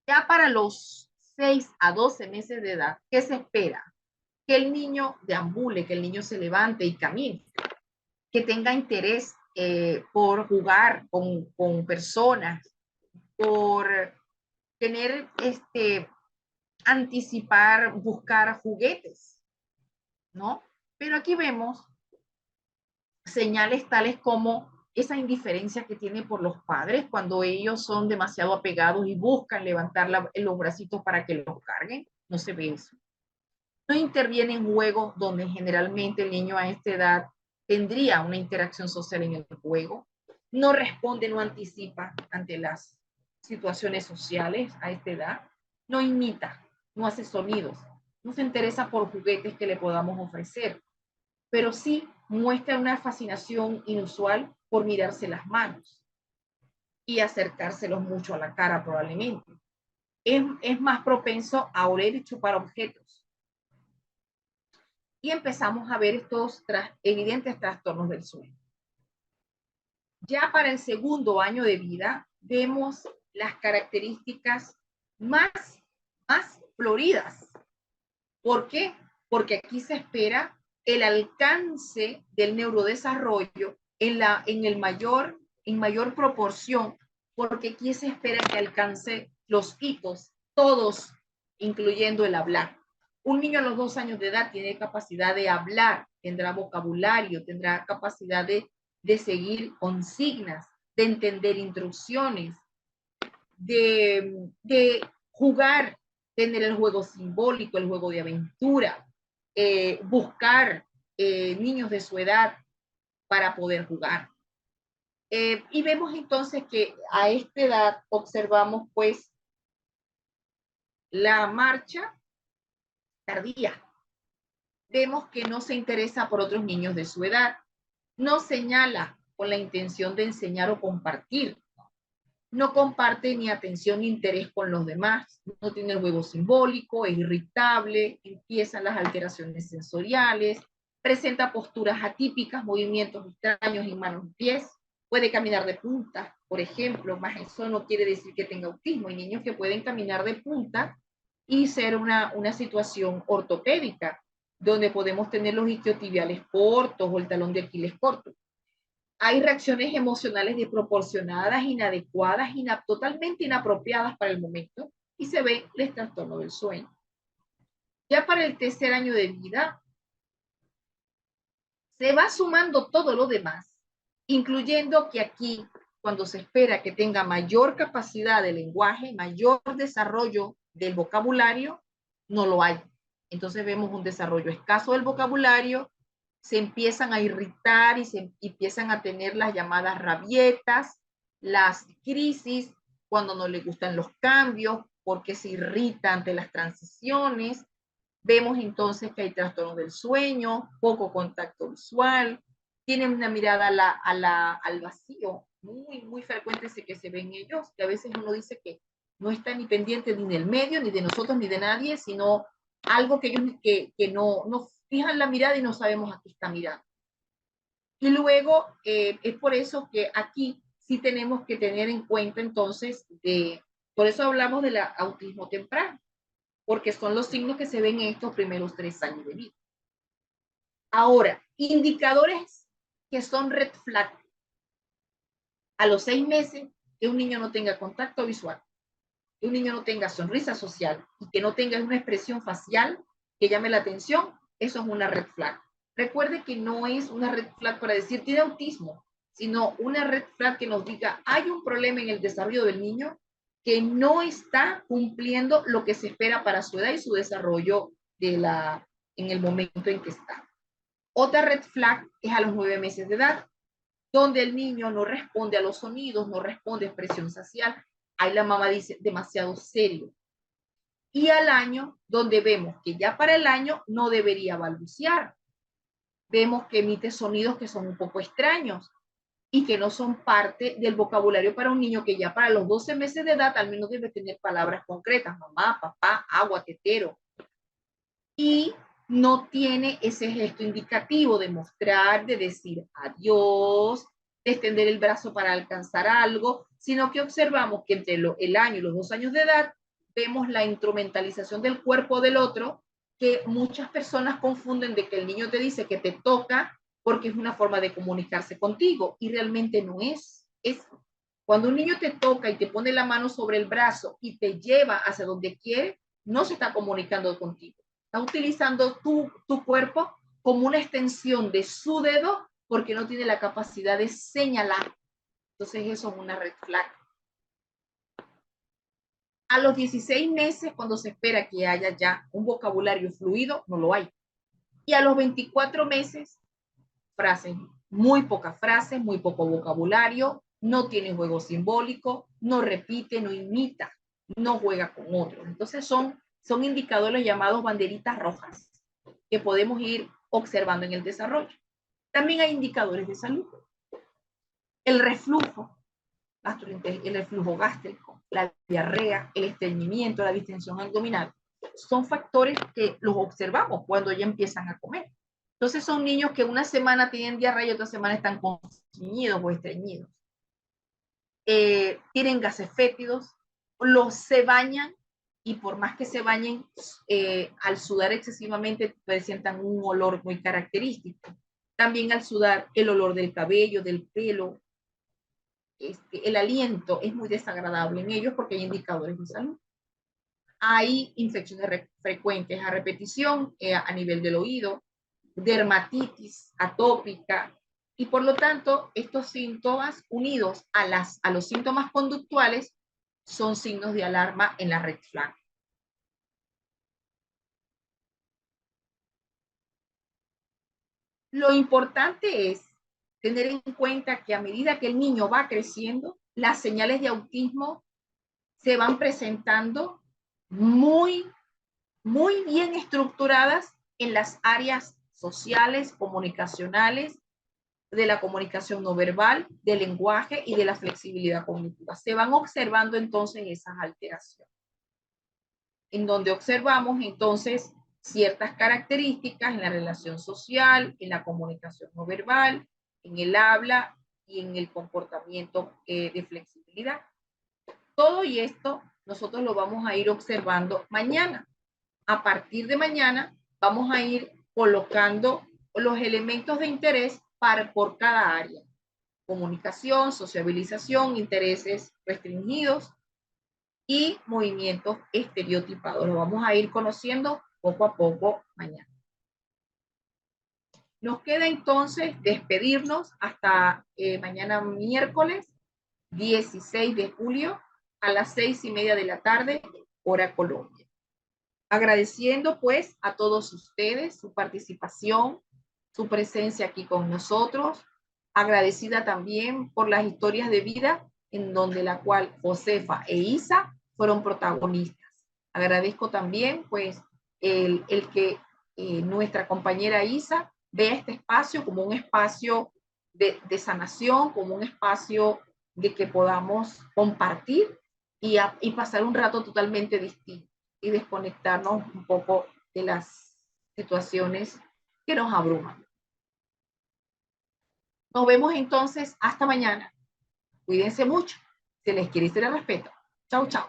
Ya para los 6 a 12 meses de edad, ¿qué se espera? Que el niño deambule, que el niño se levante y camine, que tenga interés por jugar con personas, por tener, anticipar, buscar juguetes, ¿no? Pero aquí vemos señales tales como esa indiferencia que tiene por los padres cuando ellos son demasiado apegados y buscan levantar los bracitos para que los carguen. No se ve eso. No interviene en juegos donde generalmente el niño a esta edad tendría una interacción social en el juego. No responde, no anticipa ante las situaciones sociales a esta edad. No imita, no hace sonidos, no se interesa por juguetes que le podamos ofrecer, pero sí muestra una fascinación inusual por mirarse las manos y acercárselos mucho a la cara probablemente. es más propenso a oler y chupar objetos. Y empezamos a ver estos evidentes trastornos del sueño. Ya para el segundo año de vida, vemos las características más floridas. ¿Por qué? Porque aquí se espera el alcance del neurodesarrollo en mayor proporción, porque aquí se espera que alcance los hitos, todos, incluyendo el hablar. Un niño a los 2 años de edad tiene capacidad de hablar, tendrá vocabulario, tendrá capacidad de seguir consignas, de entender instrucciones, de jugar, tener el juego simbólico, el juego de aventura, buscar niños de su edad para poder jugar. Y vemos entonces que a esta edad observamos pues la marcha tardía. Vemos que no se interesa por otros niños de su edad, no señala con la intención de enseñar o compartir, no comparte ni atención ni interés con los demás, no tiene el juego simbólico, es irritable, empiezan las alteraciones sensoriales, presenta posturas atípicas, movimientos extraños en manos y pies, puede caminar de punta, por ejemplo, más eso no quiere decir que tenga autismo. Hay niños que pueden caminar de punta y ser una situación ortopédica, donde podemos tener los isquiotibiales cortos o el talón de Aquiles corto. Hay reacciones emocionales desproporcionadas, inadecuadas, totalmente inapropiadas para el momento, y se ve el trastorno del sueño. Ya para el tercer año de vida, se va sumando todo lo demás, incluyendo que aquí, cuando se espera que tenga mayor capacidad de lenguaje, mayor desarrollo del vocabulario, no lo hay. Entonces vemos un desarrollo escaso del vocabulario, se empiezan a irritar y se empiezan a tener las llamadas rabietas, las crisis, cuando no le gustan los cambios, porque se irrita ante las transiciones. Vemos entonces que hay trastornos del sueño, poco contacto visual, tienen una mirada al vacío, muy frecuente que se ve en ellos, que a veces uno dice que no está ni pendiente ni del medio, ni de nosotros, ni de nadie, sino algo que ellos que no fijan la mirada y no sabemos a qué está mirando. Y luego es por eso que aquí sí tenemos que tener en cuenta entonces, por eso hablamos del autismo temprano, porque son los signos que se ven en estos primeros 3 años de vida. Ahora, indicadores que son red flag. A los 6 meses, que un niño no tenga contacto visual, que un niño no tenga sonrisa social y que no tenga una expresión facial que llame la atención, eso es una red flag. Recuerde que no es una red flag para decir tiene autismo, sino una red flag que nos diga hay un problema en el desarrollo del niño que no está cumpliendo lo que se espera para su edad y su desarrollo en el momento en que está. Otra red flag es a los 9 meses de edad, donde el niño no responde a los sonidos, no responde a expresión facial. Ahí la mamá dice demasiado serio. Y al año, donde vemos que ya para el año no debería balbucear. Vemos que emite sonidos que son un poco extraños y que no son parte del vocabulario para un niño que ya para los 12 meses de edad al menos debe tener palabras concretas, mamá, papá, agua, tetero. Y no tiene ese gesto indicativo de mostrar, de decir adiós, de extender el brazo para alcanzar algo, sino que observamos que entre el año y los 2 años de edad vemos la instrumentalización del cuerpo del otro, que muchas personas confunden de que el niño te dice que te toca porque es una forma de comunicarse contigo, y realmente no es. Es cuando un niño te toca y te pone la mano sobre el brazo y te lleva hacia donde quiere, no se está comunicando contigo. Está utilizando tu cuerpo como una extensión de su dedo porque no tiene la capacidad de señalar. Entonces eso es una red flag. A los 16 meses, cuando se espera que haya ya un vocabulario fluido, no lo hay. Y a los 24 meses, frases, muy pocas frases, muy poco vocabulario, no tiene juego simbólico, no repite, no imita, no juega con otros. Entonces son indicadores llamados banderitas rojas que podemos ir observando en el desarrollo. También hay indicadores de salud. El reflujo, el reflujo gástrico, la diarrea, el estreñimiento, la distensión abdominal, son factores que los observamos cuando ya empiezan a comer. Entonces son niños que una semana tienen diarrea y otra semana están constreñidos o estreñidos. Tienen gases fétidos, se bañan y por más que se bañen, al sudar excesivamente presentan un olor muy característico. También al sudar el olor del cabello, del pelo, el aliento es muy desagradable en ellos porque hay indicadores de salud. Hay infecciones frecuentes a repetición a nivel del oído, dermatitis atópica, y por lo tanto estos síntomas unidos a los síntomas conductuales son signos de alarma en la red flag. Lo importante es tener en cuenta que a medida que el niño va creciendo, las señales de autismo se van presentando muy bien estructuradas en las áreas sociales, comunicacionales, de la comunicación no verbal, del lenguaje y de la flexibilidad cognitiva. Se van observando entonces esas alteraciones, en donde observamos entonces ciertas características en la relación social, en la comunicación no verbal, en el habla y en el comportamiento de flexibilidad. Todo y esto nosotros lo vamos a ir observando mañana. A partir de mañana vamos a ir colocando los elementos de interés por cada área. Comunicación, sociabilización, intereses restringidos y movimientos estereotipados. Lo vamos a ir conociendo poco a poco mañana. Nos queda entonces despedirnos hasta mañana miércoles 16 de julio a las 6:30 de la tarde, hora Colombia. Agradeciendo pues a todos ustedes su participación, su presencia aquí con nosotros, agradecida también por las historias de vida en donde la cual Josefa e Isa fueron protagonistas. Agradezco también pues el que nuestra compañera Isa vea este espacio como un espacio de sanación, como un espacio de que podamos compartir y pasar un rato totalmente distinto y desconectarnos un poco de las situaciones que nos abruman. Nos vemos entonces hasta mañana. Cuídense mucho. Se les quiere y se les respeta. Chau, chau.